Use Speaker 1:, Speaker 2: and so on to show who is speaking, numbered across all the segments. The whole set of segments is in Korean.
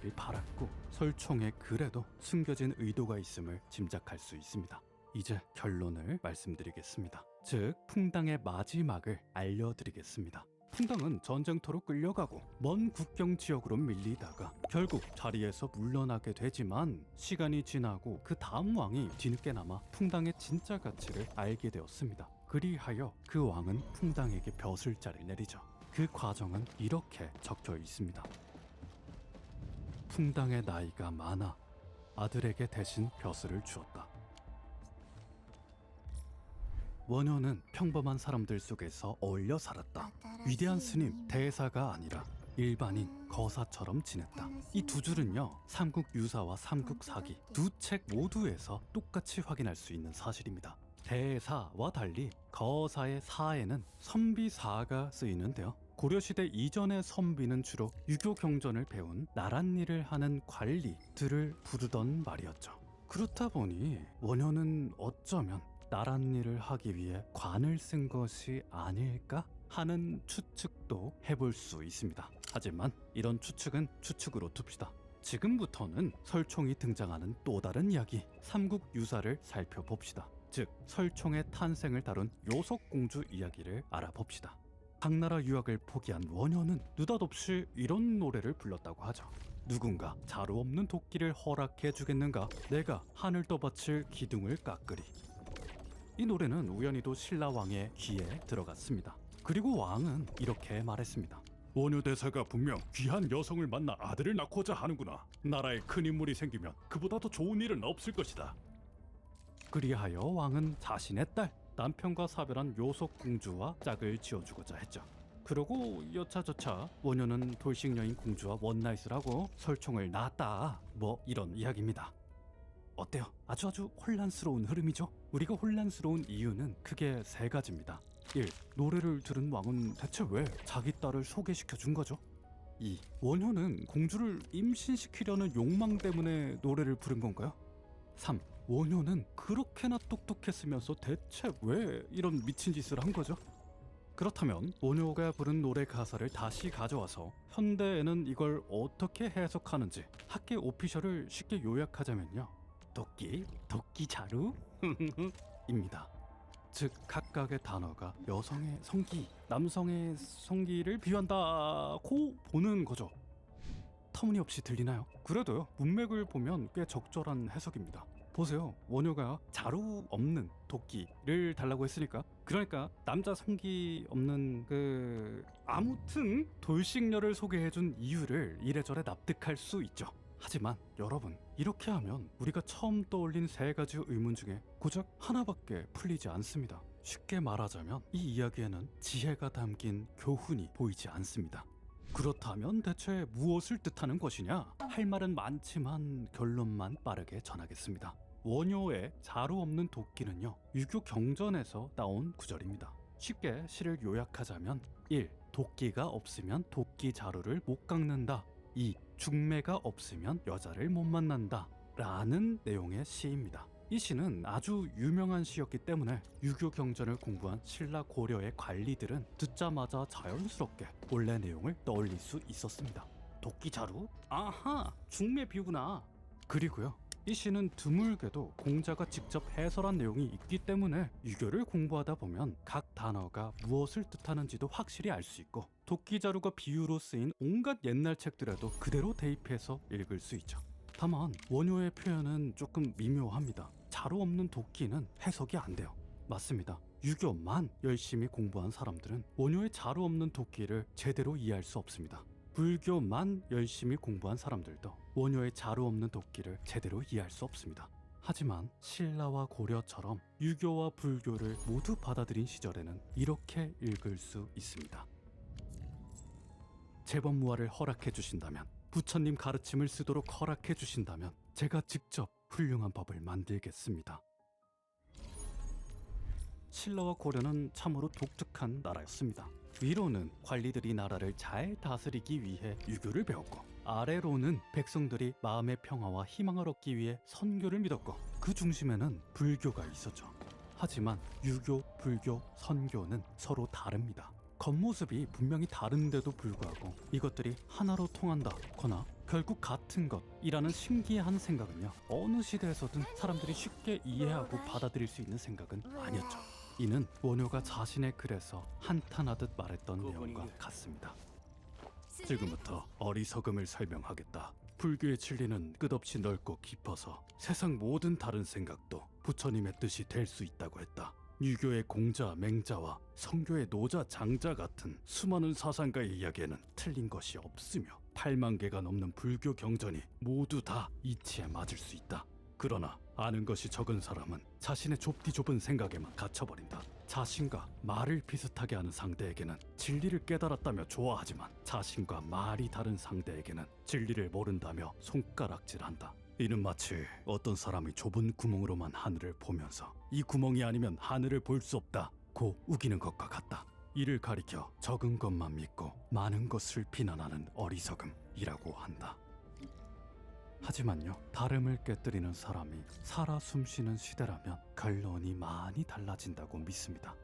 Speaker 1: 되길 바랐고 설총의 글에도 숨겨진 의도가 있음을 짐작할 수 있습니다. 이제 결론을 말씀드리겠습니다. 즉 풍당의 마지막을 알려드리겠습니다. 풍당은 전쟁터로 끌려가고 먼 국경 지역으로 밀리다가 결국 자리에서 물러나게 되지만 시간이 지나고 그 다음 왕이 뒤늦게나마 풍당의 진짜 가치를 알게 되었습니다. 그리하여 그 왕은 풍당에게 벼슬자를 내리죠. 그 과정은 이렇게 적혀 있습니다. 풍당의 나이가 많아 아들에게 대신 벼슬을 주었다. 원효는 평범한 사람들 속에서 어울려 살았다. 위대한 스님, 대사가 아니라 일반인, 거사처럼 지냈다. 이 두 줄은요, 삼국유사와 삼국사기 두 책 모두에서 똑같이 확인할 수 있는 사실입니다. 대사와 달리 거사의 사에는 선비사가 쓰이는데요. 고려시대 이전의 선비는 주로 유교 경전을 배운 나랏일을 하는 관리들을 부르던 말이었죠. 그렇다 보니 원효는 어쩌면 나랏일을 하기 위해 관을 쓴 것이 아닐까 하는 추측도 해볼 수 있습니다. 하지만 이런 추측은 추측으로 둡시다. 지금부터는 설총이 등장하는 또 다른 이야기, 삼국유사를 살펴봅시다. 즉 설총의 탄생을 다룬 요석공주 이야기를 알아봅시다. 당나라 유학을 포기한 원효는 느닷없이 이런 노래를 불렀다고 하죠. 누군가 자루 없는 도끼를 허락해 주겠는가? 내가 하늘 떠받칠 기둥을 깎으리. 이 노래는 우연히도 신라왕의 귀에 들어갔습니다. 그리고 왕은 이렇게 말했습니다. 원효 대사가 분명 귀한 여성을 만나 아들을 낳고자 하는구나. 나라에 큰 인물이 생기면 그보다 더 좋은 일은 없을 것이다. 그리하여 왕은 자신의 딸, 남편과 사별한 요석공주와 짝을 지어주고자 했죠. 그러고 여차저차 원효는 돌싱여인 공주와 원나잇을 하고 설총을 낳았다. 뭐 이런 이야기입니다. 어때요? 아주 혼란스러운 흐름이죠? 우리가 혼란스러운 이유는 크게 세 가지입니다. 1. 노래를 들은 왕은 대체 왜 자기 딸을 소개시켜 준 거죠? 2. 원효는 공주를 임신시키려는 욕망 때문에 노래를 부른 건가요? 3. 원효는 그렇게나 똑똑했으면서 대체 왜 이런 미친 짓을 한 거죠? 그렇다면 원효가 부른 노래 가사를 다시 가져와서 현대에는 이걸 어떻게 해석하는지 학계 오피셜을 쉽게 요약하자면요, 도끼 자루 입니다. 즉 각각의 단어가 여성의 성기, 남성의 성기를 비유한다고 보는 거죠. 터무니없이 들리나요? 그래도요, 문맥을 보면 꽤 적절한 해석입니다. 보세요, 원효가 자루 없는 도끼를 달라고 했으니까, 그러니까 남자 성기 없는 아무튼 돌싱녀를 소개해준 이유를 이래저래 납득할 수 있죠. 하지만 여러분, 이렇게 하면 우리가 처음 떠올린 세 가지 의문 중에 고작 하나밖에 풀리지 않습니다. 쉽게 말하자면 이 이야기에는 지혜가 담긴 교훈이 보이지 않습니다. 그렇다면 대체 무엇을 뜻하는 것이냐? 할 말은 많지만 결론만 빠르게 전하겠습니다. 원효의 자루 없는 도끼는요, 유교 경전에서 나온 구절입니다. 쉽게 시를 요약하자면 1. 도끼가 없으면 도끼 자루를 못 깎는다. 2. 중매가 없으면 여자를 못 만난다 라는 내용의 시입니다. 이 시는 아주 유명한 시였기 때문에 유교 경전을 공부한 신라 고려의 관리들은 듣자마자 자연스럽게 원래 내용을 떠올릴 수 있었습니다. 도끼 자루? 아하, 중매 비유구나. 그리고요, 이 시는 드물게도 공자가 직접 해설한 내용이 있기 때문에 유교를 공부하다 보면 각 단어가 무엇을 뜻하는지도 확실히 알 수 있고, 도끼자루가 비유로 쓰인 온갖 옛날 책들에도 그대로 대입해서 읽을 수 있죠. 다만 원효의 표현은 조금 미묘합니다. 자루 없는 도끼는 해석이 안 돼요. 맞습니다. 유교만 열심히 공부한 사람들은 원효의 자루 없는 도끼를 제대로 이해할 수 없습니다. 불교만 열심히 공부한 사람들도 원효의 자루 없는 도끼를 제대로 이해할 수 없습니다. 하지만 신라와 고려처럼 유교와 불교를 모두 받아들인 시절에는 이렇게 읽을 수 있습니다. 재범무화를 허락해 주신다면, 부처님 가르침을 쓰도록 허락해 주신다면 제가 직접 훌륭한 법을 만들겠습니다. 신라와 고려는 참으로 독특한 나라였습니다. 위로는 관리들이 나라를 잘 다스리기 위해 유교를 배웠고, 아래로는 백성들이 마음의 평화와 희망을 얻기 위해 선교를 믿었고, 그 중심에는 불교가 있었죠. 하지만 유교, 불교, 선교는 서로 다릅니다. 겉모습이 분명히 다른데도 불구하고 이것들이 하나로 통한다거나 결국 같은 것이라는 신기한 생각은요, 어느 시대에서든 사람들이 쉽게 이해하고 받아들일 수 있는 생각은 아니었죠. 이는 원효가 자신의 글에서 한탄하듯 말했던 내용과 같습니다. 지금부터 어리석음을 설명하겠다. 불교의 진리는 끝없이 넓고 깊어서 세상 모든 다른 생각도 부처님의 뜻이 될 수 있다고 했다. 유교의 공자, 맹자와 성교의 노자, 장자 같은 수많은 사상가의 이야기에는 틀린 것이 없으며 8만 개가 넘는 불교 경전이 모두 다 이치에 맞을 수 있다. 그러나 아는 것이 적은 사람은 자신의 좁디 좁은 생각에만 갇혀버린다. 자신과 말을 비슷하게 하는 상대에게는 진리를 깨달았다며 좋아하지만 자신과 말이 다른 상대에게는 진리를 모른다며 손가락질한다. 이는 마치 어떤 사람이 좁은 구멍으로만 하늘을 보면서 이 구멍이 아니면 하늘을 볼 수 없다 고 우기는 것과 같다. 이를 가리켜 적은 것만 믿고 많은 것을 비난하는 어리석음이라고 한다. 하지만요, 다름을 깨뜨리는 사람이 살아 숨쉬는 시대라면 결론이 많이 달라진다고 믿습니다.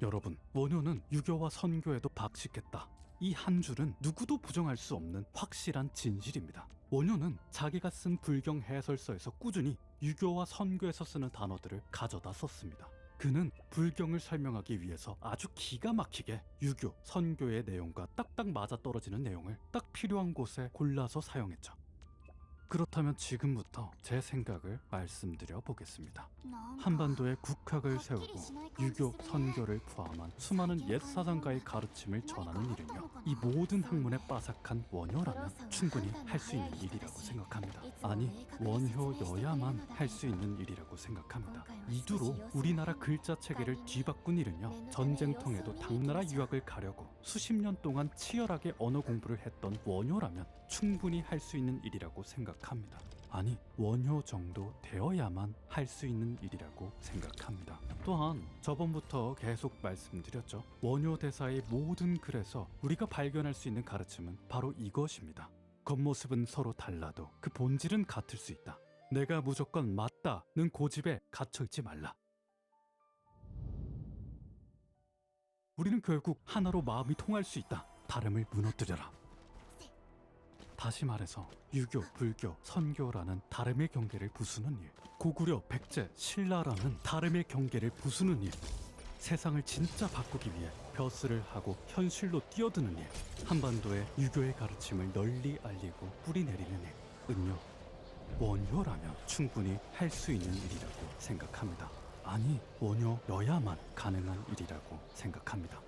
Speaker 1: 여러분, 원효는 유교와 선교에도 박식했다. 이 한 줄은 누구도 부정할 수 없는 확실한 진실입니다. 원효는 자기가 쓴 불경 해설서에서 꾸준히 유교와 선교에서 쓰는 단어들을 가져다 썼습니다. 그는 불경을 설명하기 위해서 아주 기가 막히게 유교, 선교의 내용과 딱딱 맞아떨어지는 내용을 딱 필요한 곳에 골라서 사용했죠. 그렇다면 지금부터 제 생각을 말씀드려 보겠습니다. 한반도에 국학을 세우고 유교, 선교를 포함한 수많은 옛 사상가의 가르침을 전하는 일은요, 이 모든 학문에 빠삭한 원효라면 충분히 할 수 있는 일이라고 생각합니다. 아니, 원효여야만 할 수 있는 일이라고 생각합니다. 이두로 우리나라 글자 체계를 뒤바꾼 일은요, 전쟁통에도 당나라 유학을 가려고 수십 년 동안 치열하게 언어 공부를 했던 원효라면 충분히 할 수 있는 일이라고 생각합니다. 아니, 원효 정도 되어야만 할 수 있는 일이라고 생각합니다. 또한 저번부터 계속 말씀드렸죠. 원효 대사의 모든 글에서 우리가 발견할 수 있는 가르침은 바로 이것입니다. 겉모습은 서로 달라도 그 본질은 같을 수 있다. 내가 무조건 맞다는 고집에 갇혀있지 말라. 우리는 결국 하나로 마음이 통할 수 있다. 다름을 무너뜨려라. 다시 말해서 유교, 불교, 선교라는 다름의 경계를 부수는 일, 고구려, 백제, 신라라는 다름의 경계를 부수는 일, 세상을 진짜 바꾸기 위해 벼슬을 하고 현실로 뛰어드는 일, 한반도의 유교의 가르침을 널리 알리고 뿌리내리는 일은요, 원효라면 충분히 할 수 있는 일이라고 생각합니다. 아니, 원효여야만 가능한 일이라고 생각합니다.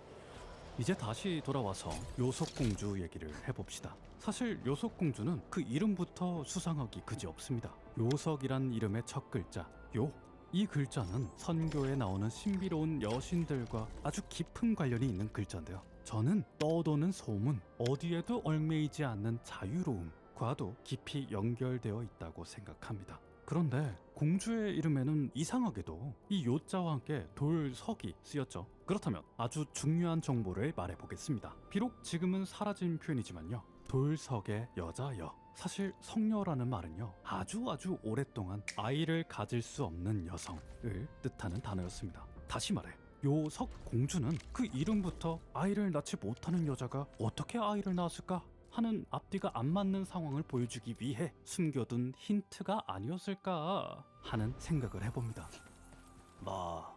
Speaker 1: 이제 다시 돌아와서 요속공주 얘기를 해봅시다. 사실 요속공주는 그 이름부터 수상하기 그지없습니다. 요석이란 이름의 첫 글자 요, 이 글자는 선교에 나오는 신비로운 여신들과 아주 깊은 관련이 있는 글자인데요, 저는 떠도는 소문, 어디에도 얽매이지 않는 자유로움과도 깊이 연결되어 있다고 생각합니다. 그런데 공주의 이름에는 이상하게도 이 요자와 함께 돌석이 쓰였죠. 그렇다면 아주 중요한 정보를 말해보겠습니다. 비록 지금은 사라진 표현이지만요, 돌석의 여자여, 사실 성녀라는 말은요, 아주 오랫동안 아이를 가질 수 없는 여성을 뜻하는 단어였습니다. 다시 말해, 요석 공주는 그 이름부터 아이를 낳지 못하는 여자가 어떻게 아이를 낳았을까 하는 앞뒤가 안 맞는 상황을 보여주기 위해 숨겨둔 힌트가 아니었을까 하는 생각을 해봅니다.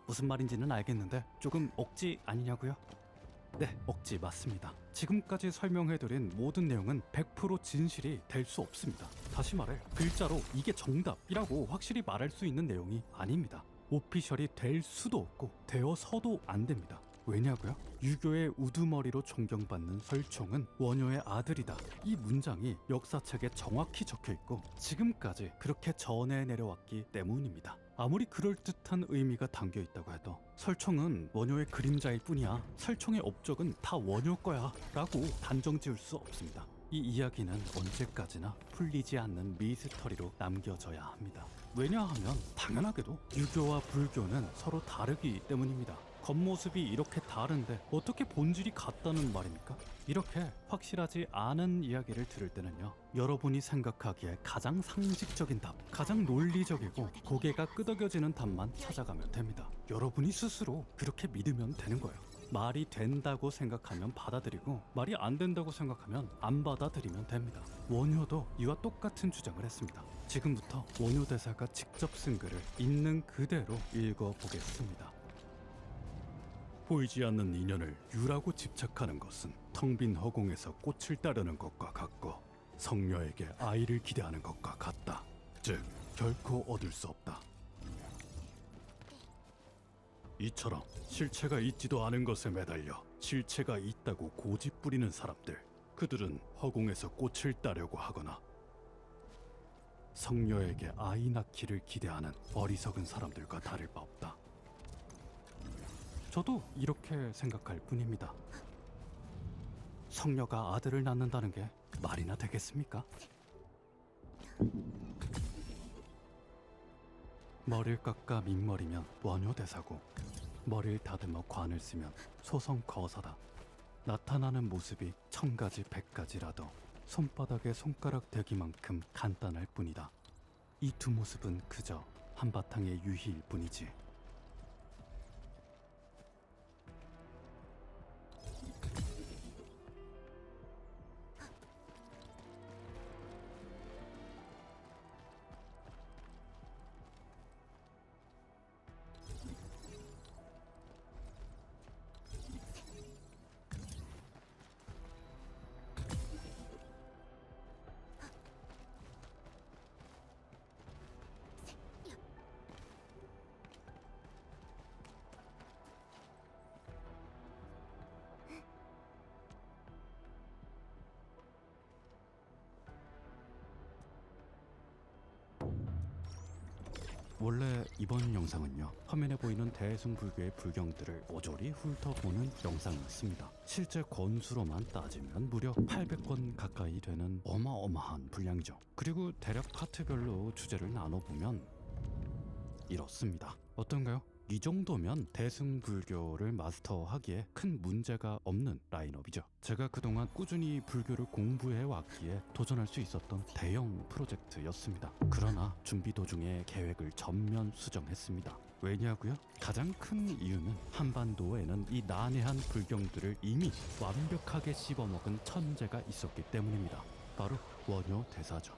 Speaker 1: 무슨 말인지는 알겠는데 조금 억지 아니냐고요? 네, 억지 맞습니다. 지금까지 설명해드린 모든 내용은 100% 진실이 될 수 없습니다. 다시 말해, 글자로 이게 정답이라고 확실히 말할 수 있는 내용이 아닙니다. 오피셜이 될 수도 없고 되어서도 안 됩니다. 왜냐고요? 유교의 우두머리로 존경받는 설총은 원효의 아들이다, 이 문장이 역사책에 정확히 적혀있고 지금까지 그렇게 전해 내려왔기 때문입니다. 아무리 그럴듯한 의미가 담겨있다고 해도 설총은 원효의 그림자일 뿐이야, 설총의 업적은 다 원효 거야 라고 단정 지을 수 없습니다. 이 이야기는 언제까지나 풀리지 않는 미스터리로 남겨져야 합니다. 왜냐하면 당연하게도 유교와 불교는 서로 다르기 때문입니다. 겉모습이 이렇게 다른데 어떻게 본질이 같다는 말입니까? 이렇게 확실하지 않은 이야기를 들을 때는요, 여러분이 생각하기에 가장 상식적인 답, 가장 논리적이고 고개가 끄덕여지는 답만 찾아가면 됩니다. 여러분이 스스로 그렇게 믿으면 되는 거예요. 말이 된다고 생각하면 받아들이고, 말이 안 된다고 생각하면 안 받아들이면 됩니다. 원효도 이와 똑같은 주장을 했습니다. 지금부터 원효 대사가 직접 쓴 글을 있는 그대로 읽어보겠습니다. 보이지 않는 인연을 유라고 집착하는 것은 텅 빈 허공에서 꽃을 따르는 것과 같고, 성녀에게 아이를 기대하는 것과 같다. 즉, 결코 얻을 수 없다. 이처럼 실체가 있지도 않은 것에 매달려 실체가 있다고 고집 부리는 사람들, 그들은 허공에서 꽃을 따려고 하거나 성녀에게 아이 낳기를 기대하는 어리석은 사람들과 다를 바 없다. 저도 이렇게 생각할 뿐입니다. 성녀가 아들을 낳는다는 게 말이나 되겠습니까? 머리를 깎아 민머리면 원효대사고, 머리를 다듬어 관을 쓰면 소성거사다. 나타나는 모습이 1000가지 100가지라도 손바닥에 손가락 대기만큼 간단할 뿐이다. 이 두 모습은 그저 한바탕의 유희일 뿐이지. 원래 이번 영상은요, 화면에 보이는 대승불교의 불경들을 오조리 훑어보는 영상이었습니다. 실제 권수로만 따지면 무려 800권 가까이 되는 어마어마한 분량이죠. 그리고 대략 파트별로 주제를 나눠보면 이렇습니다. 어떤가요? 이 정도면 대승불교를 마스터하기에 큰 문제가 없는 라인업이죠. 제가 그동안 꾸준히 불교를 공부해왔기에 도전할 수 있었던 대형 프로젝트였습니다. 그러나 준비 도중에 계획을 전면 수정했습니다. 왜냐고요? 가장 큰 이유는 한반도에는 이 난해한 불경들을 이미 완벽하게 씹어먹은 천재가 있었기 때문입니다. 바로 원효 대사죠.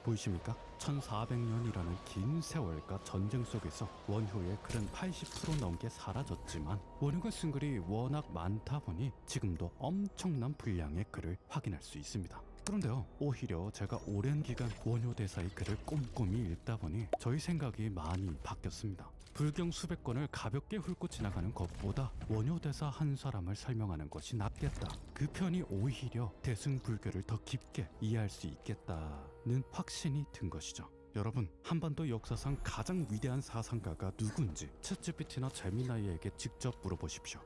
Speaker 1: 보이십니까? 1400년이라는 긴 세월과 전쟁 속에서 원효의 글은 80% 넘게 사라졌지만, 원효가 쓴 글이 워낙 많다 보니 지금도 엄청난 분량의 글을 확인할 수 있습니다. 그런데요, 오히려 제가 오랜 기간 원효 대사의 글을 꼼꼼히 읽다 보니 저희 생각이 많이 바뀌었습니다. 불경 수백 권을 가볍게 훑고 지나가는 것보다 원효 대사 한 사람을 설명하는 것이 낫겠다. 그 편이 오히려 대승불교를 더 깊게 이해할 수 있겠다는 확신이 든 것이죠. 여러분, 한반도 역사상 가장 위대한 사상가가 누군지 챗GPT나 제미나이에게 직접 물어보십시오.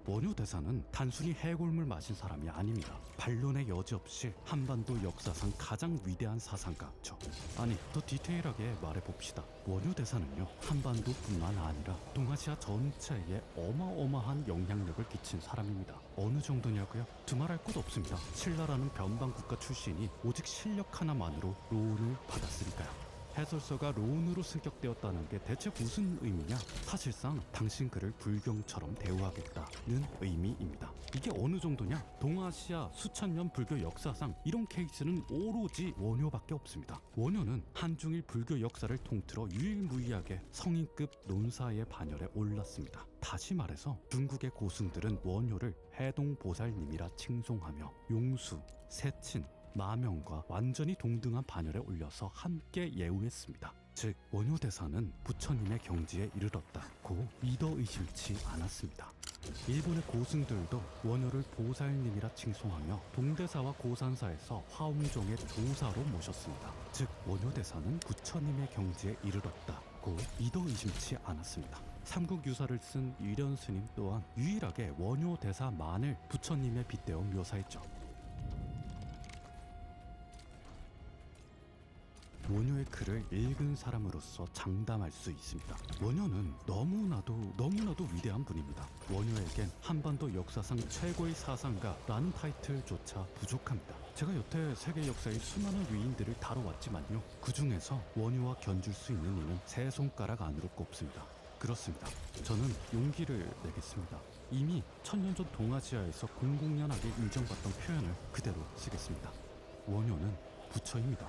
Speaker 1: 원효 대사는 단순히 해골물 마신 사람이 아닙니다. 반론의 여지 없이 한반도 역사상 가장 위대한 사상가죠. 아니, 더 디테일하게 말해봅시다. 원효 대사는요, 한반도뿐만 아니라 동아시아 전체에 어마어마한 영향력을 끼친 사람입니다. 어느 정도냐고요? 두말할 것 없습니다. 신라라는 변방국가 출신이 오직 실력 하나만으로 로운을 받았으니까요. 해설서가 로운으로 승격되었다는 게 대체 무슨 의미냐? 사실상 당신 그를 불경처럼 대우하겠다는 의미입니다. 이게 어느 정도냐? 동아시아 수천 년 불교 역사상 이런 케이스는 오로지 원효밖에 없습니다. 원효는 한중일 불교 역사를 통틀어 유일무이하게 성인급 논사의 반열에 올랐습니다. 다시 말해서 중국의 고승들은 원효를 해동보살님이라 칭송하며 용수, 세친, 마명과 완전히 동등한 반열에 올려서 함께 예우했습니다. 즉, 원효 대사는 부처님의 경지에 이르렀다고 믿어 의심치 않았습니다. 일본의 고승들도 원효를 보살님이라 칭송하며 동대사와 고산사에서 화엄종의 도사로 모셨습니다. 즉, 원효 대사는 부처님의 경지에 이르렀다고 믿어 의심치 않았습니다. 삼국유사를 쓴 유련 스님 또한 유일하게 원효 대사만을 부처님에 빗대어 묘사했죠. 원효의 글을 읽은 사람으로서 장담할 수 있습니다. 원효는 너무나도 위대한 분입니다. 원효에겐 한반도 역사상 최고의 사상가라는 타이틀조차 부족합니다. 제가 여태 세계 역사의 수많은 위인들을 다뤄왔지만요, 그 중에서 원효와 견줄 수 있는 이는 세 손가락 안으로 꼽습니다. 그렇습니다. 저는 용기를 내겠습니다. 이미 천년전 동아시아에서 공공연하게 인정받던 표현을 그대로 쓰겠습니다. 원효는 부처입니다.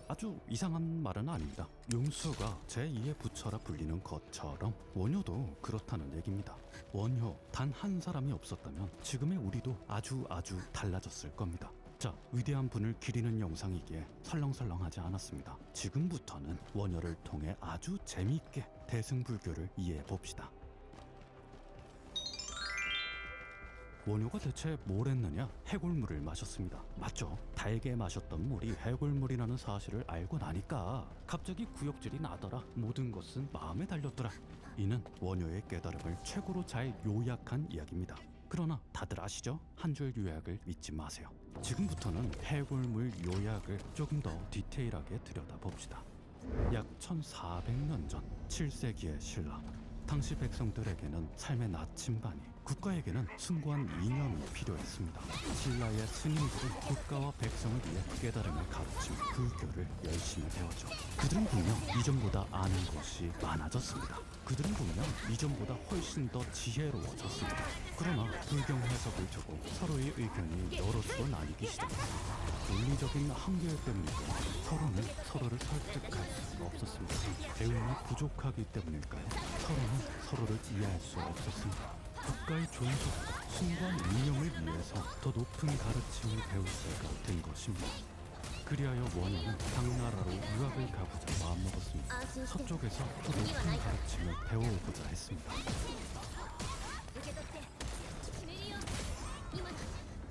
Speaker 1: 아주 이상한 말은 아닙니다. 용수가 제2의 부처라 불리는 것처럼 원효도 그렇다는 얘기입니다. 원효 단 한 사람이 없었다면 지금의 우리도 아주 달라졌을 겁니다. 자, 위대한 분을 기리는 영상이기에 설렁설렁하지 않았습니다. 지금부터는 원효를 통해 아주 재미있게 대승불교를 이해해 봅시다. 원효가 대체 뭘 했느냐? 해골물을 마셨습니다. 맞죠? 달게 마셨던 물이 해골물이라는 사실을 알고 나니까 갑자기 구역질이 나더라. 모든 것은 마음에 달렸더라. 이는 원효의 깨달음을 최고로 잘 요약한 이야기입니다. 그러나 다들 아시죠? 한 줄 요약을 믿지 마세요. 지금부터는 해골물 요약을 조금 더 디테일하게 들여다봅시다. 약 1400년 전 7세기의 신라. 당시 백성들에게는 삶의 나침반이, 국가에게는 숭고한 이념이 필요했습니다. 신라의 스님들은 국가와 백성을 위해 깨달음을 가르치며 불교를 열심히 배웠죠. 그들은 분명 이전보다 아는 것이 많아졌습니다. 그들은 분명 이전보다 훨씬 더 지혜로워졌습니다. 그러나 불경 해석을 두고 서로의 의견이 여럿으로 나뉘기 시작했습니다. 논리적인 한계 때문일까요? 서로는 서로를 설득할 수가 없었습니다. 배움이 부족하기 때문일까요? 서로는 서로를 이해할 수 없었습니다. 국가의 존속과 숭고한 이념을 위해서 더 높은 가르침을 배울 때가 된 것입니다. 그리하여 원효는 당나라로 유학을 가보자 마음먹었습니다. 서쪽에서 더 높은 가르침을 배워오고자 했습니다.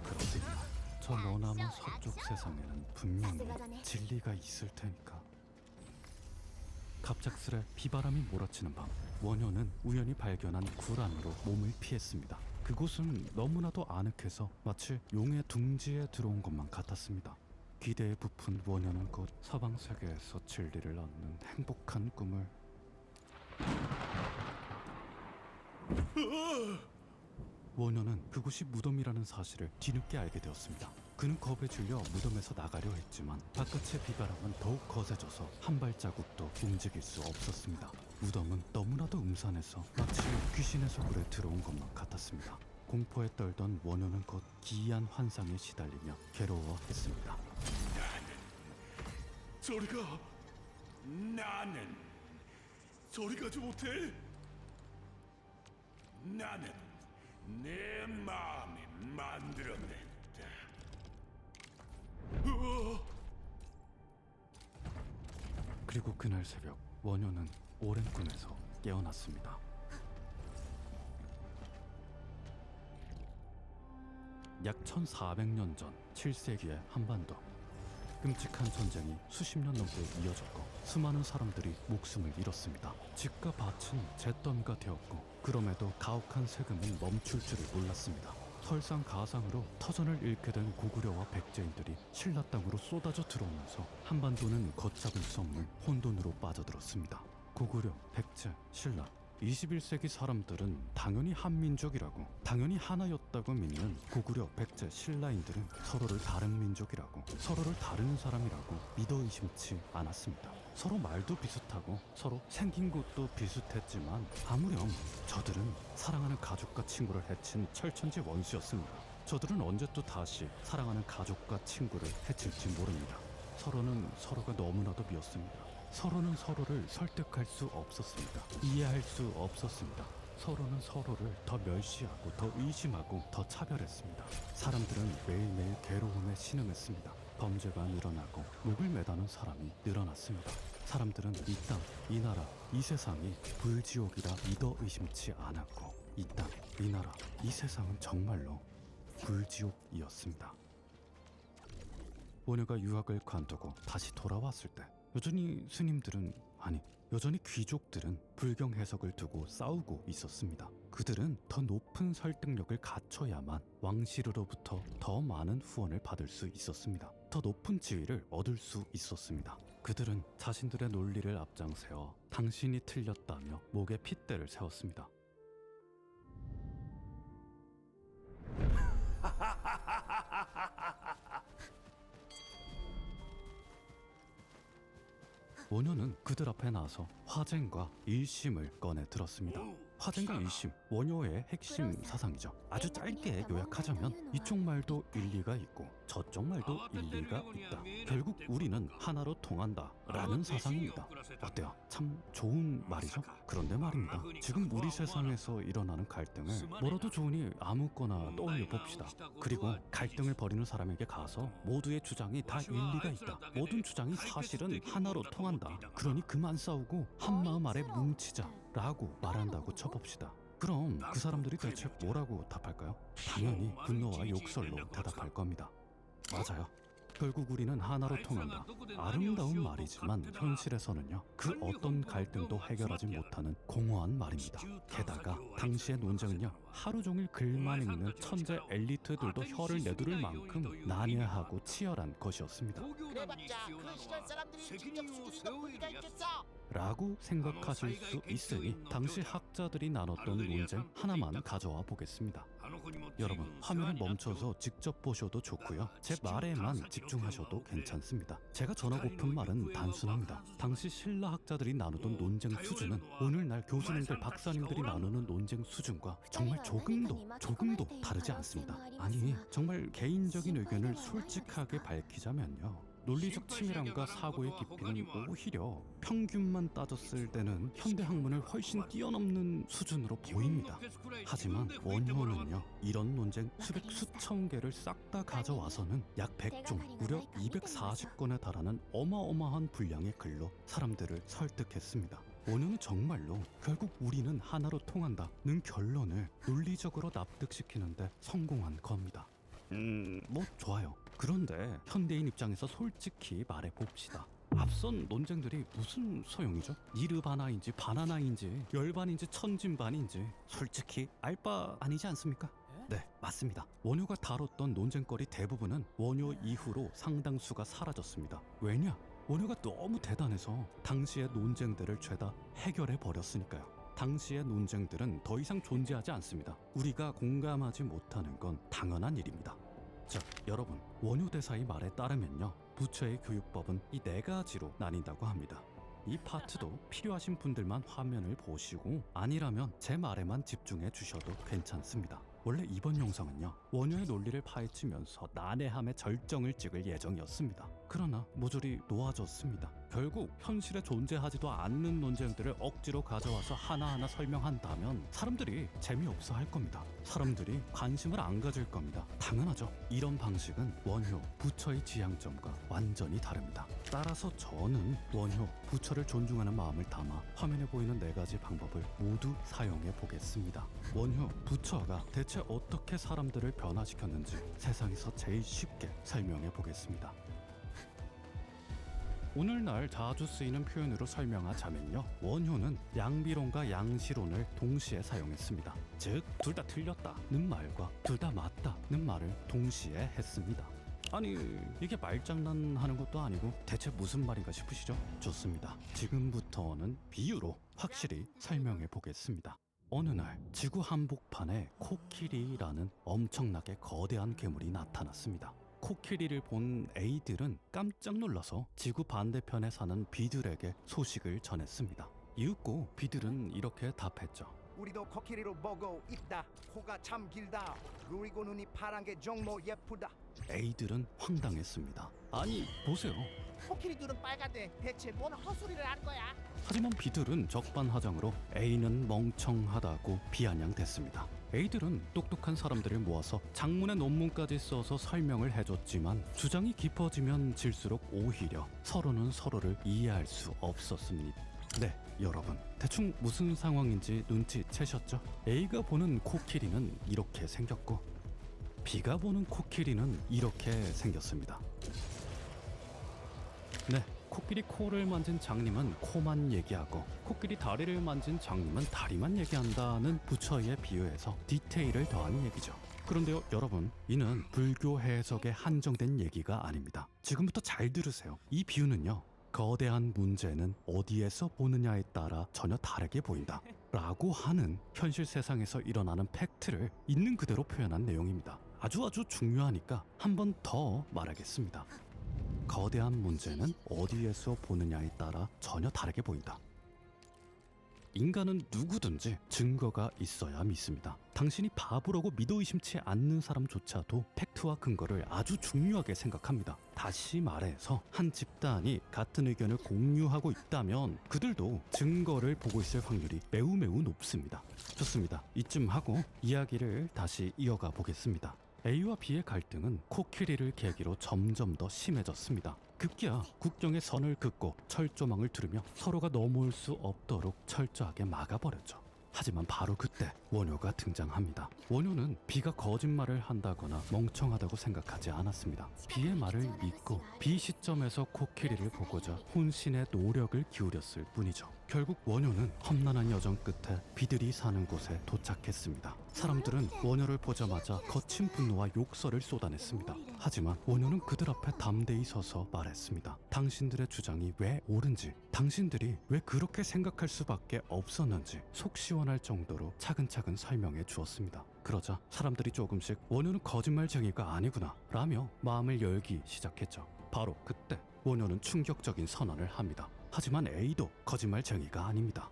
Speaker 1: 그렇습니다. 저 머나먼 서쪽 세상에는 분명히 진리가 있을 테니까. 갑작스레 비바람이 몰아치는 밤, 원효는 우연히 발견한 굴 안으로 몸을 피했습니다. 그곳은 너무나도 아늑해서 마치 용의 둥지에 들어온 것만 같았습니다. 기대에 부푼 원효는 곧 서방 세계에서 진리를 얻는 행복한 꿈을 원효는 그곳이 무덤이라는 사실을 뒤늦게 알게 되었습니다. 그는 겁에 질려 무덤에서 나가려 했지만 바깥의 비바람은 더욱 거세져서 한 발자국도 움직일 수 없었습니다. 무덤은 너무나도 음산해서 마치 귀신의 소굴에 들어온 것만 같았습니다. 공포에 떨던 원효는 곧 기이한 환상에 시달리며 괴로워했습니다.
Speaker 2: 나는 저리 가지 못해. 나는 내 마음이 만들어냈다.
Speaker 1: 그리고 그날 새벽, 원효는 오랜 꿈에서 깨어났습니다. 약 1400년 전 7세기의 한반도. 끔찍한 전쟁이 수십 년 넘게 이어졌고 수많은 사람들이 목숨을 잃었습니다. 집과 밭은 잿더미가 되었고 그럼에도 가혹한 세금은 멈출 줄을 몰랐습니다. 설상가상으로 터전을 잃게 된 고구려와 백제인들이 신라 땅으로 쏟아져 들어오면서 한반도는 걷잡을 수 없는 혼돈으로 빠져들었습니다. 고구려, 백제, 신라 21세기 사람들은 당연히 한민족이라고, 당연히 하나였다고 믿는 고구려, 백제, 신라인들은 서로를 다른 민족이라고, 서로를 다른 사람이라고 믿어 의심치 않았습니다. 서로 말도 비슷하고 서로 생긴 것도 비슷했지만 아무렴 저들은 사랑하는 가족과 친구를 해친 철천지 원수였습니다. 저들은 언제 또 다시 사랑하는 가족과 친구를 해칠지 모릅니다. 서로는 서로가 너무나도 미웠습니다. 서로는 서로를 설득할 수 없었습니다. 이해할 수 없었습니다. 서로는 서로를 더 멸시하고 더 의심하고 더 차별했습니다. 사람들은 매일매일 괴로움에 신음했습니다. 범죄가 늘어나고 목을 매다는 사람이 늘어났습니다. 사람들은 이 땅, 이 나라, 이 세상이 불지옥이라 믿어 의심치 않았고 이 땅, 이 나라, 이 세상은 정말로 불지옥이었습니다. 원효가 유학을 관두고 다시 돌아왔을 때 여전히 스님들은, 아니 여전히 귀족들은 불경 해석을 두고 싸우고 있었습니다. 그들은 더 높은 설득력을 갖춰야만 왕실로부터 더 많은 후원을 받을 수 있었습니다. 더 높은 지위를 얻을 수 있었습니다. 그들은 자신들의 논리를 앞장세워 당신이 틀렸다며 목에 핏대를 세웠습니다. 원효는 그들 앞에 나서 화쟁과 일심을 꺼내 들었습니다. 화쟁과 일심, 원효의 핵심 사상이죠. 아주 짧게 요약하자면 이쪽 말도 일리가 있고 저쪽 말도 일리가 있다. 결국 우리는 하나로 통한다 라는 사상입니다. 어때요? 참 좋은 말이죠? 그런데 말입니다. 지금 우리 세상에서 일어나는 갈등을 뭐라도 좋으니 아무거나 떠올려 봅시다. 그리고 갈등을 벌이는 사람에게 가서 모두의 주장이 다 일리가 있다. 모든 주장이 사실은 하나로 통한다. 그러니 그만 싸우고 한마음 아래 뭉치자 라고 말한다고 쳐봅시다. 그럼 그 사람들이 대체 뭐라고 답할까요? 당연히 분노와 욕설로 대답할 겁니다. 맞아요. 결국 우리는 하나로 통한다. 아름다운 말이지만 현실에서는요, 그 어떤 갈등도 해결하지 못하는 공허한 말입니다. 게다가 당시의 논쟁은요, 하루 종일 글만 읽는 천재 엘리트들도 혀를 내두를 만큼 난해하고 치열한 것이었습니다.
Speaker 3: 그래봤자 그 시절 사람들이 직접 수준인 것 보니까 있겠어.
Speaker 1: 라고 생각하실 수 있으니 당시 학자들이 나눴던 논쟁 하나만 가져와 보겠습니다. 여러분, 화면을 멈춰서 직접 보셔도 좋고요. 제 말에만 집중하셔도 괜찮습니다. 제가 전하고픈 말은 단순합니다. 당시 신라 학자들이 나누던 논쟁 수준은 오늘날 교수님들, 박사님들이 나누는 논쟁 수준과 정말 조금도 다르지 않습니다. 아니, 정말 개인적인 의견을 솔직하게 밝히자면요, 논리적 치밀함과 사고의 깊이는 오히려 평균만 따졌을 때는 현대 학문을 훨씬 뛰어넘는 수준으로 보입니다. 하지만 원효는요, 이런 논쟁 수천 개를 싹 다 가져와서는 약 100종, 무려 240권에 달하는 어마어마한 분량의 글로 사람들을 설득했습니다. 원효는 정말로 결국 우리는 하나로 통한다는 결론을 논리적으로 납득시키는데 성공한 겁니다. 뭐 좋아요. 그런데 현대인 입장에서 솔직히 말해봅시다. 앞선 논쟁들이 무슨 소용이죠? 니르바나인지 바나나인지 열반인지 천진반인지 솔직히 알 바 아니지 않습니까? 네, 맞습니다. 원효가 다뤘던 논쟁거리 대부분은 원효 이후로 상당수가 사라졌습니다. 왜냐? 원효가 너무 대단해서 당시의 논쟁들을 죄다 해결해 버렸으니까요. 당시의 논쟁들은 더 이상 존재하지 않습니다. 우리가 공감하지 못하는 건 당연한 일입니다. 자, 여러분, 원효 대사의 말에 따르면요, 부처의 교육법은 이 4가지로 나뉜다고 합니다. 이 파트도 필요하신 분들만 화면을 보시고 아니라면 제 말에만 집중해 주셔도 괜찮습니다. 원래 이번 영상은요, 원효의 논리를 파헤치면서 난해함의 절정을 찍을 예정이었습니다. 그러나 모조리 놓아졌습니다. 결국 현실에 존재하지도 않는 논쟁들을 억지로 가져와서 하나하나 설명한다면 사람들이 재미없어 할 겁니다. 사람들이 관심을 안 가질 겁니다. 당연하죠. 이런 방식은 원효, 부처의 지향점과 완전히 다릅니다. 따라서 저는 원효, 부처를 존중하는 마음을 담아 화면에 보이는 4가지 방법을 모두 사용해 보겠습니다. 원효, 부처가 대체 어떻게 사람들을 변화시켰는지 세상에서 제일 쉽게 설명해 보겠습니다. 오늘날 자주 쓰이는 표현으로 설명하자면요, 원효는 양비론과 양시론을 동시에 사용했습니다. 즉, 둘 다 틀렸다는 말과 둘 다 맞다는 말을 동시에 했습니다. 아니, 이게 말장난하는 것도 아니고 대체 무슨 말인가 싶으시죠? 좋습니다. 지금부터는 비유로 확실히 설명해 보겠습니다. 어느 날 지구 한복판에 코끼리라는 엄청나게 거대한 괴물이 나타났습니다. 코끼리를 본 A들은 깜짝 놀라서 지구 반대편에 사는 B들에게 소식을 전했습니다. 이윽고 B들은 이렇게 답했죠.
Speaker 4: 우리도 코끼리를 보고 있다. 코가 참 길다. 그리고 눈이 파란 게 정말 예쁘다.
Speaker 1: A들은 황당했습니다. 아니, 보세요.
Speaker 3: 코끼리들은 빨간데 대체 뭔 헛소리를 하는 거야?
Speaker 1: 하지만 B들은 적반하장으로 A는 멍청하다고 비아냥댔습니다. A들은 똑똑한 사람들을 모아서 장문의 논문까지 써서 설명을 해줬지만 주장이 깊어지면 질수록 오히려 서로는 서로를 이해할 수 없었습니다. 네, 여러분, 대충 무슨 상황인지 눈치채셨죠? A가 보는 코끼리는 이렇게 생겼고 B가 보는 코끼리는 이렇게 생겼습니다. 네, 코끼리 코를 만진 장님은 코만 얘기하고 코끼리 다리를 만진 장님은 다리만 얘기한다는 부처의 비유에서 디테일을 더한 얘기죠. 그런데요, 여러분, 이는 불교 해석에 한정된 얘기가 아닙니다. 지금부터 잘 들으세요. 이 비유는요, 거대한 문제는 어디에서 보느냐에 따라 전혀 다르게 보인다 라고 하는 현실 세상에서 일어나는 팩트를 있는 그대로 표현한 내용입니다. 아주 중요하니까 한 번 더 말하겠습니다. 거대한 문제는 어디에서 보느냐에 따라 전혀 다르게 보인다. 인간은 누구든지 증거가 있어야 믿습니다. 당신이 바보라고 믿어 의심치 않는 사람조차도 팩트와 근거를 아주 중요하게 생각합니다. 다시 말해서 한 집단이 같은 의견을 공유하고 있다면 그들도 증거를 보고 있을 확률이 매우 높습니다. 좋습니다. 이쯤 하고 이야기를 다시 이어가 보겠습니다. A와 B의 갈등은 코끼리를 계기로 점점 더 심해졌습니다. 급기야 국경의 선을 긋고 철조망을 두르며 서로가 넘어올 수 없도록 철저하게 막아버렸죠. 하지만 바로 그때 원효가 등장합니다. 원효는 B가 거짓말을 한다거나 멍청하다고 생각하지 않았습니다. B의 말을 믿고 B 시점에서 코끼리를 보고자 혼신의 노력을 기울였을 뿐이죠. 결국 원효는 험난한 여정 끝에 비들이 사는 곳에 도착했습니다. 사람들은 원효를 보자마자 거친 분노와 욕설을 쏟아냈습니다. 하지만 원효는 그들 앞에 담대히 서서 말했습니다. 당신들의 주장이 왜 옳은지, 당신들이 왜 그렇게 생각할 수밖에 없었는지 속 시원할 정도로 차근차근 설명해 주었습니다. 그러자 사람들이 조금씩 원효는 거짓말쟁이가 아니구나 라며 마음을 열기 시작했죠. 바로 그때 원효는 충격적인 선언을 합니다. 하지만 A도 거짓말쟁이가 아닙니다.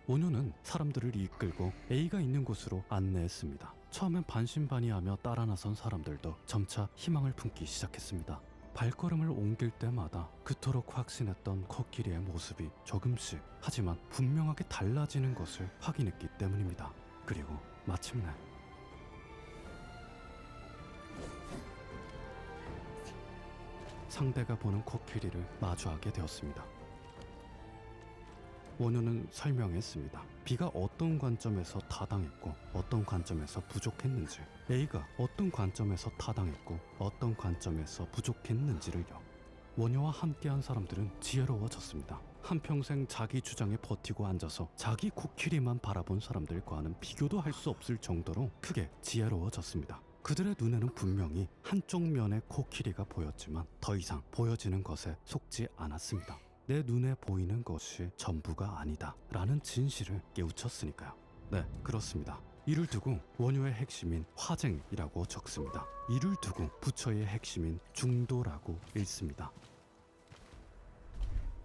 Speaker 1: 원효는 사람들을 이끌고 A가 있는 곳으로 안내했습니다. 처음엔 반신반의하며 따라 나선 사람들도 점차 희망을 품기 시작했습니다. 발걸음을 옮길 때마다 그토록 확신했던 코끼리의 모습이 조금씩 하지만 분명하게 달라지는 것을 확인했기 때문입니다. 그리고 마침내 상대가 보는 코끼리를 마주하게 되었습니다. 원효는 설명했습니다. B가 어떤 관점에서 타당했고 어떤 관점에서 부족했는지, A가 어떤 관점에서 타당했고 어떤 관점에서 부족했는지를요. 원효와 함께한 사람들은 지혜로워졌습니다. 한평생 자기 주장에 버티고 앉아서 자기 코끼리만 바라본 사람들과는 비교도 할 수 없을 정도로 크게 지혜로워졌습니다. 그들의 눈에는 분명히 한쪽 면의 코끼리가 보였지만 더 이상 보여지는 것에 속지 않았습니다. 내 눈에 보이는 것이 전부가 아니다 라는 진실을 깨우쳤으니까요. 네, 그렇습니다. 이를 두고 원효의 핵심인 화쟁이라고 적습니다. 이를 두고 부처의 핵심인 중도라고 읽습니다.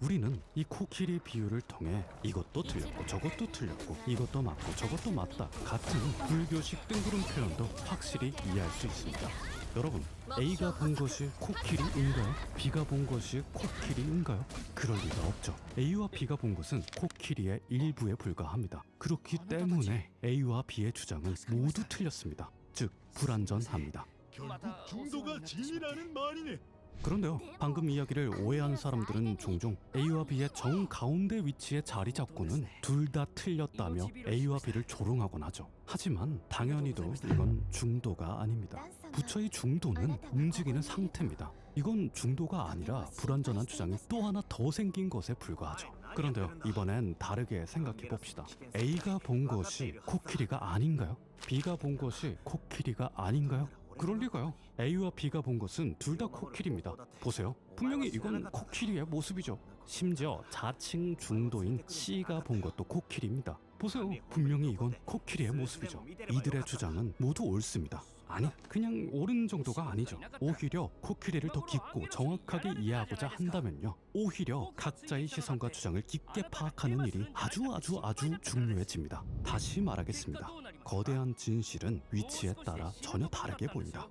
Speaker 1: 우리는 이 코끼리 비유를 통해 이것도 틀렸고 저것도 틀렸고 이것도 맞고 저것도 맞다 같은 불교식 뜬구름 표현도 확실히 이해할 수 있습니다. 여러분, A가 본 것이 코끼리인가요? B가 본 것이 코끼리인가요? 그럴 리가 없죠. A와 B가 본 것은 코끼리의 일부에 불과합니다. 그렇기 때문에 A와 B의 주장은 모두 틀렸습니다. 즉, 불완전합니다.
Speaker 2: 결국 중도가 진이라는 말이네.
Speaker 1: 그런데요, 방금 이야기를 오해한 사람들은 종종 A와 B의 정 가운데 위치에 자리 잡고는 둘 다 틀렸다며 A와 B를 조롱하곤 하죠. 하지만 당연히도 이건 중도가 아닙니다. 부처의 중도는 움직이는 상태입니다. 이건 중도가 아니라 불완전한 주장이 또 하나 더 생긴 것에 불과하죠. 그런데요, 이번엔 다르게 생각해 봅시다. A가 본 것이 코끼리가 아닌가요? B가 본 것이 코끼리가 아닌가요? 그럴 리가요. A와 B가 본 것은 둘 다 코끼리입니다. 보세요. 분명히 이건 코끼리의 모습이죠. 심지어 자칭 중도인 C가 본 것도 코끼리입니다. 보세요. 분명히 이건 코끼리의 모습이죠. 이들의 주장은 모두 옳습니다. 아니, 그냥 옳은 정도가 아니죠. 오히려 코끼리를 더 깊고 정확하게 이해하고자 한다면요, 오히려 각자의 시선과 주장을 깊게 파악하는 일이 아주 중요해집니다. 다시 말하겠습니다. 거대한 진실은 위치에 따라 전혀 다르게 보인다.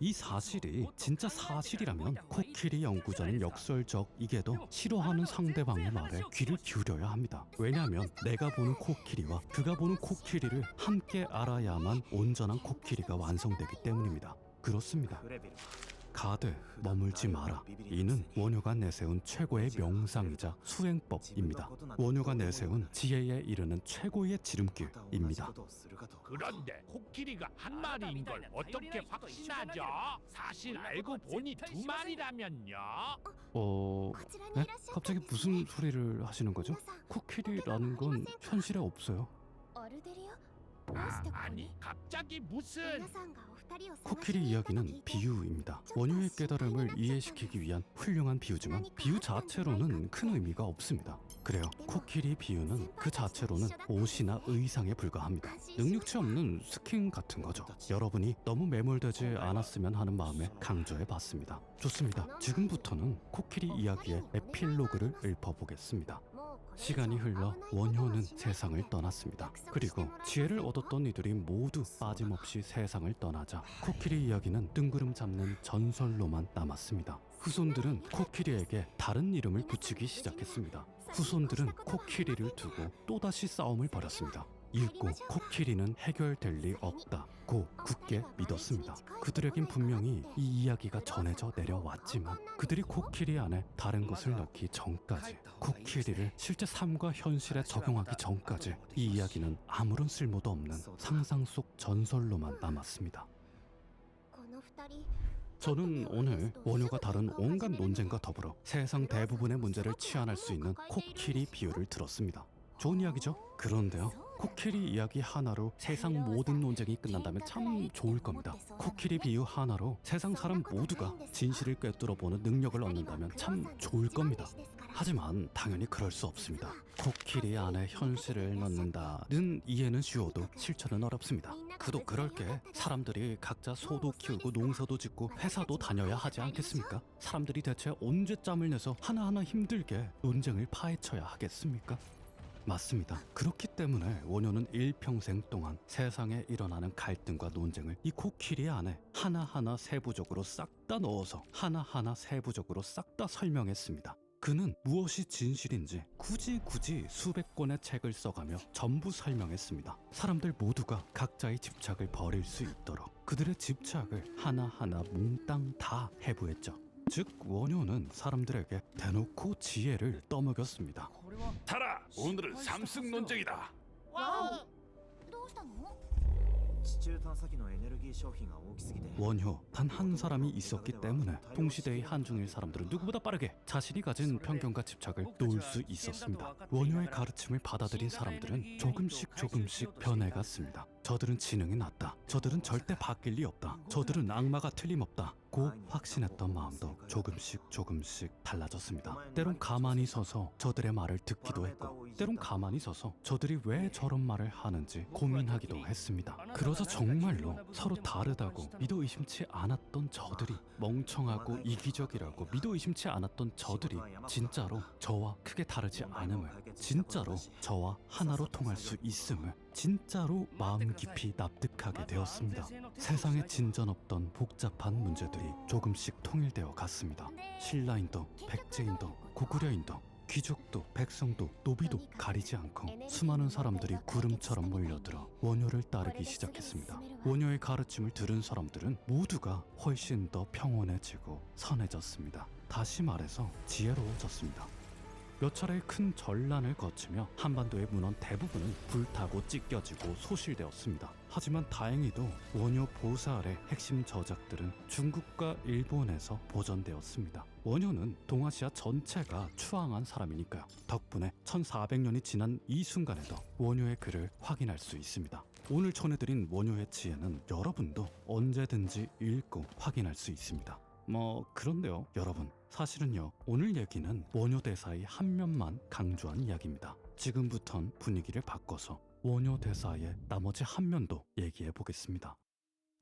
Speaker 1: 이 사실이 진짜 사실이라면 코끼리 연구자는 역설적이게도 싫어하는 상대방의 말에 귀를 기울여야 합니다. 왜냐하면 내가 보는 코끼리와 그가 보는 코끼리를 함께 알아야만 온전한 코끼리가 완성되기 때문입니다. 그렇습니다. 가되 머물지 마라. 이는 원효가 내세운 최고의 명상이자 수행법입니다. 원효가 내세운 지혜에 이르는 최고의 지름길입니다.
Speaker 5: 그런데 코끼리가 한 마리인 걸 어떻게 확신하죠? 사실 알고 보니 두 마리라면요.
Speaker 1: 네? 갑자기 무슨 소리를 하시는 거죠? 코끼리라는 건 현실에 없어요.
Speaker 5: 아니 갑자기 무슨
Speaker 1: 코끼리 이야기는 비유입니다. 원효의 깨달음을 이해시키기 위한 훌륭한 비유지만 비유 자체로는 큰 의미가 없습니다. 그래요. 코끼리 비유는 그 자체로는 옷이나 의상에 불과합니다. 능력치 없는 스킨 같은 거죠. 여러분이 너무 매몰되지 않았으면 하는 마음에 강조해봤습니다. 좋습니다. 지금부터는 코끼리 이야기의 에필로그를 읊어보겠습니다. 시간이 흘러 원효는 세상을 떠났습니다. 그리고 지혜를 얻었던 이들이 모두 빠짐없이 세상을 떠나자 코끼리 이야기는 뜬구름 잡는 전설로만 남았습니다. 후손들은 코끼리에게 다른 이름을 붙이기 시작했습니다. 후손들은 코끼리를 두고 또다시 싸움을 벌였습니다. 읽고 코끼리는 해결될 리 없다고 굳게 믿었습니다. 그들에겐 분명히 이 이야기가 전해져 내려왔지만 그들이 코끼리 안에 다른 것을 넣기 전까지, 코끼리를 실제 삶과 현실에 적용하기 전까지 이 이야기는 아무런 쓸모도 없는 상상 속 전설로만 남았습니다. 저는 오늘 원효가 다룬 온갖 논쟁과 더불어 세상 대부분의 문제를 치환할 수 있는 코끼리 비유를 들었습니다. 좋은 이야기죠? 그런데요, 코끼리 이야기 하나로 세상 모든 논쟁이 끝난다면 참 좋을 겁니다. 코끼리 비유 하나로 세상 사람 모두가 진실을 꿰뚫어보는 능력을 얻는다면 참 좋을 겁니다. 하지만 당연히 그럴 수 없습니다. 코끼리 안에 현실을 넣는다는 이해는 쉬워도 실천은 어렵습니다. 그도 그럴 게 사람들이 각자 소도 키우고 농사도 짓고 회사도 다녀야 하지 않겠습니까? 사람들이 대체 언제 짬을 내서 하나하나 힘들게 논쟁을 파헤쳐야 하겠습니까? 맞습니다. 그렇기 때문에 원효는 일평생 동안 세상에 일어나는 갈등과 논쟁을 이 코끼리 안에 하나하나 세부적으로 싹 다 넣어서 하나하나 세부적으로 싹 다 설명했습니다. 그는 무엇이 진실인지 굳이 수백 권의 책을 써가며 전부 설명했습니다. 사람들 모두가 각자의 집착을 버릴 수 있도록 그들의 집착을 하나하나 몽땅 다 해부했죠. 즉 원효는 사람들에게 대놓고 지혜를 떠먹였습니다.
Speaker 2: 타라, 오늘은 삼승 논쟁이다.
Speaker 3: 와우.
Speaker 1: 원효 단 한 사람이 있었기 때문에 동시대의 한중일 사람들은 누구보다 빠르게 자신이 가진 편견과 집착을 놓을 수 있었습니다. 원효의 가르침을 받아들인 사람들은 조금씩 변해갔습니다. 저들은 지능이 낮다. 저들은 절대 바뀔 리 없다. 저들은 악마가 틀림없다. 고 확신했던 마음도 조금씩 달라졌습니다. 때론 가만히 서서 저들의 말을 듣기도 했고 때론 가만히 서서 저들이 왜 저런 말을 하는지 고민하기도 했습니다. 그러자 정말로 서로 다르다고 믿어 의심치 않았던 저들이, 멍청하고 이기적이라고 믿어 의심치 않았던 저들이 진짜로 저와 크게 다르지 않음을, 진짜로 저와 하나로 통할 수 있음을 진짜로 마음 깊이 납득하게 되었습니다. 세상에 진전 없던 복잡한 문제들이 조금씩 통일되어 갔습니다. 신라인도 백제인도 고구려인도 귀족도 백성도 노비도 가리지 않고 수많은 사람들이 구름처럼 몰려들어 원효를 따르기 시작했습니다. 원효의 가르침을 들은 사람들은 모두가 훨씬 더 평온해지고 선해졌습니다. 다시 말해서 지혜로워졌습니다. 몇 차례의 큰 전란을 거치며 한반도의 문헌 대부분은 불타고 찢겨지고 소실되었습니다. 하지만 다행히도 원효 보살의 핵심 저작들은 중국과 일본에서 보존되었습니다. 원효는 동아시아 전체가 추앙한 사람이니까요. 덕분에 1400년이 지난 이 순간에도 원효의 글을 확인할 수 있습니다. 오늘 전해드린 원효의 지혜는 여러분도 언제든지 읽고 확인할 수 있습니다. 그런데요 여러분, 사실은요 오늘 얘기는 원효 대사의 한 면만 강조한 이야기입니다. 지금부턴 분위기를 바꿔서 원효 대사의 나머지 한 면도 얘기해 보겠습니다.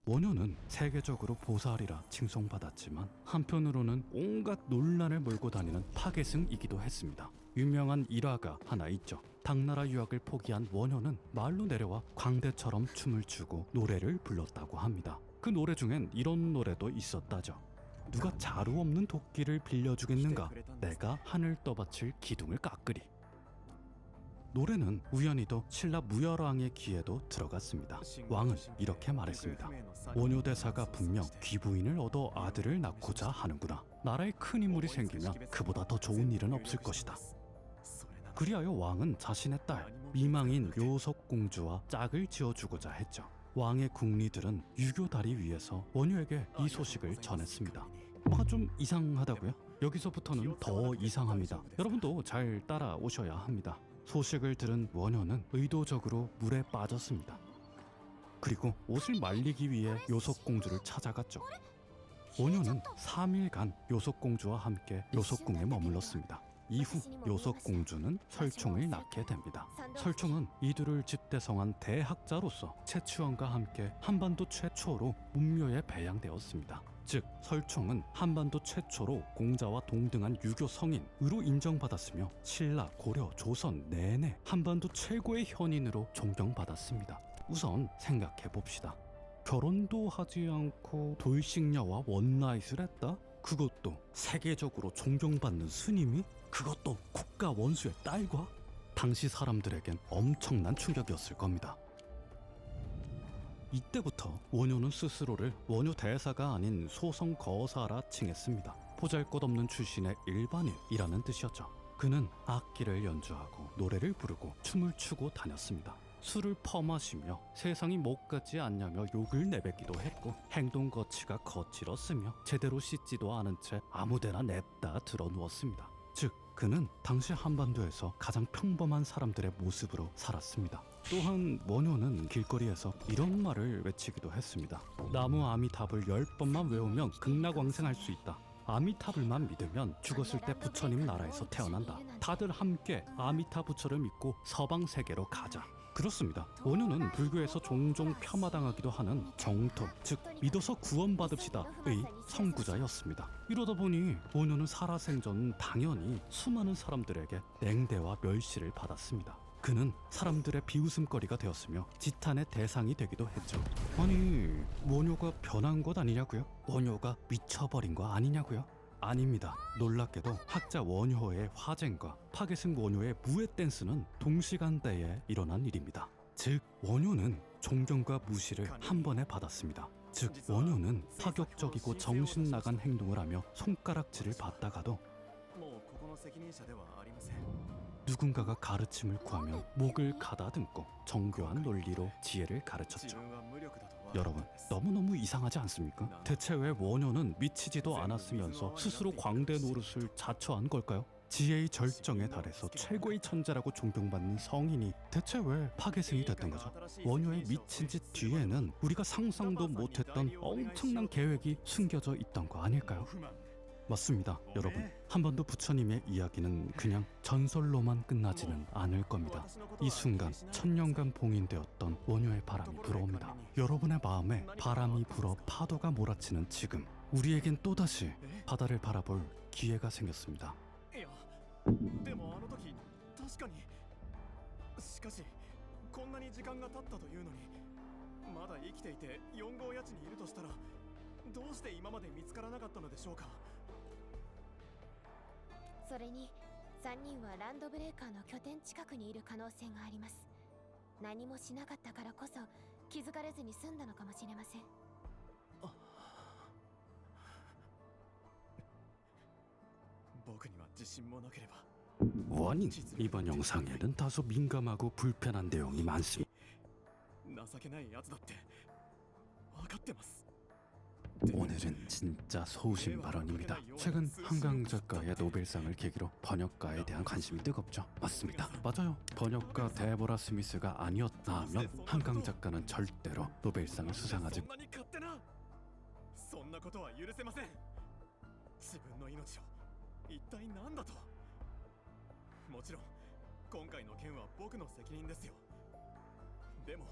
Speaker 1: 원효는 세계적으로 보살이라 칭송받았지만 한편으로는 온갖 논란을 몰고 다니는 파괴승이기도 했습니다. 유명한 일화가 하나 있죠. 당나라 유학을 포기한 원효는 마을로 내려와 광대처럼 춤을 추고 노래를 불렀다고 합니다. 그 노래 중엔 이런 노래도 있었다죠. 누가 자루 없는 도끼를 빌려주겠는가? 내가 하늘 떠받칠 기둥을 깎으리. 노래는 우연히도 신라 무열왕의 귀에도 들어갔습니다. 왕은 이렇게 말했습니다. 원효 대사가 분명 귀부인을 얻어 아들을 낳고자 하는구나. 나라에 큰 인물이 생기면 그보다 더 좋은 일은 없을 것이다. 그리하여 왕은 자신의 딸 미망인 요석공주와 짝을 지어주고자 했죠. 왕의 궁리들은 유교 다리 위에서 원효에게 이 소식을 전했습니다. 뭐가 좀 이상하다고요? 여기서부터는 더 이상합니다. 여러분도 잘 따라오셔야 합니다. 소식을 들은 원효는 의도적으로 물에 빠졌습니다. 그리고 옷을 말리기 위해 요석공주를 찾아갔죠. 원효는 3일간 요석공주와 함께 요석궁에 머물렀습니다. 이후 요석공주는 설총을 낳게 됩니다. 설총은 이들을 집대성한 대학자로서 채취원과 함께 한반도 최초로 운묘에 배양되었습니다. 즉 설총은 한반도 최초로 공자와 동등한 유교 성인으로 인정받았으며 신라, 고려, 조선 내내 한반도 최고의 현인으로 존경받았습니다. 우선 생각해봅시다. 결혼도 하지 않고 돌싱녀와 원나잇을 했다? 그것도 세계적으로 존경받는 스님이? 그것도 국가 원수의 딸과? 당시 사람들에겐 엄청난 충격이었을 겁니다. 이때부터 원효는 스스로를 원효 대사가 아닌 소성 거사라 칭했습니다. 보잘것없는 출신의 일반인이라는 뜻이었죠. 그는 악기를 연주하고 노래를 부르고 춤을 추고 다녔습니다. 술을 퍼마시며 세상이 못 가지 않냐며 욕을 내뱉기도 했고 행동 거치가 거칠었으며 제대로 씻지도 않은 채 아무데나 냅다 드러누웠습니다. 즉 그는 당시 한반도에서 가장 평범한 사람들의 모습으로 살았습니다. 또한 원효는 길거리에서 이런 말을 외치기도 했습니다. 나무 아미탑을 10번만 외우면 극락왕생할 수 있다. 아미타불만 믿으면 죽었을 때 부처님 나라에서 태어난다. 다들 함께 아미타 부처를 믿고 서방 세계로 가자. 그렇습니다. 원효는 불교에서 종종 폄하당하기도 하는 정토, 즉 믿어서 구원받읍시다의 선구자였습니다. 이러다 보니 원효는 살아생전 당연히 수많은 사람들에게 냉대와 멸시를 받았습니다. 그는 사람들의 비웃음거리가 되었으며 지탄의 대상이 되기도 했죠. 아니, 원효가 변한 것 아니냐고요? 원효가 미쳐버린 거 아니냐고요? 아닙니다. 놀랍게도 학자 원효의 화쟁과 파괴승 원효의 무예 댄스는 동시간대에 일어난 일입니다. 즉 원효는 존경과 무시를 한 번에 받았습니다. 즉 원효는 파격적이고 정신 나간 행동을 하며 손가락질을 받다가도 누군가가 가르침을 구하면 목을 가다듬고 정교한 논리로 지혜를 가르쳤죠. 여러분, 너무너무 이상하지 않습니까? 대체 왜 원효는 미치지도 않았으면서 스스로 광대 노릇을 자처한 걸까요? 지혜의 절정에 달해서 최고의 천재라고 존경받는 성인이 대체 왜 파괴승이 됐던 거죠? 원효의 미친 짓 뒤에는 우리가 상상도 못했던 엄청난 계획이 숨겨져 있던 거 아닐까요? 맞습니다, 여러분. 한번도 부처님의 이야기는 그냥 전설로만 끝나지는 않을 겁니다. 이 순간 천년간 봉인되었던 원효의 바람이 불어옵니다. 여러분의 마음에 바람이 불어 파도가 몰아치는 지금, 우리에겐 또다시 바다를 바라볼 기회가 생겼습니다.
Speaker 6: でもあの時確かにしかしこんなに時間が経ったというのにまだ生きていて4号谷地にいるとしたらどうして今まで見つからなかったのでしょうか。
Speaker 7: それに3人はランドブレーカーの拠点近くにいる可能性があります。何もしなかったからこそ気づかれずに済んだのかもしれません。
Speaker 1: 원인, 이번 영상에는 다소 민감하고 불편한 내용이 많습니다. 오늘은 진짜 소신 발언입니다. 최근 한강 작가의 노벨상을 계기로 번역가에 대한 관심이 뜨겁죠. 맞습니다. 맞아요. 번역가 데보라 스미스가 아니었다 하면 한강 작가는 절대로 노벨상을 수상하지
Speaker 6: 一体何だと。もちろん今回の件は僕の責任ですよ。でも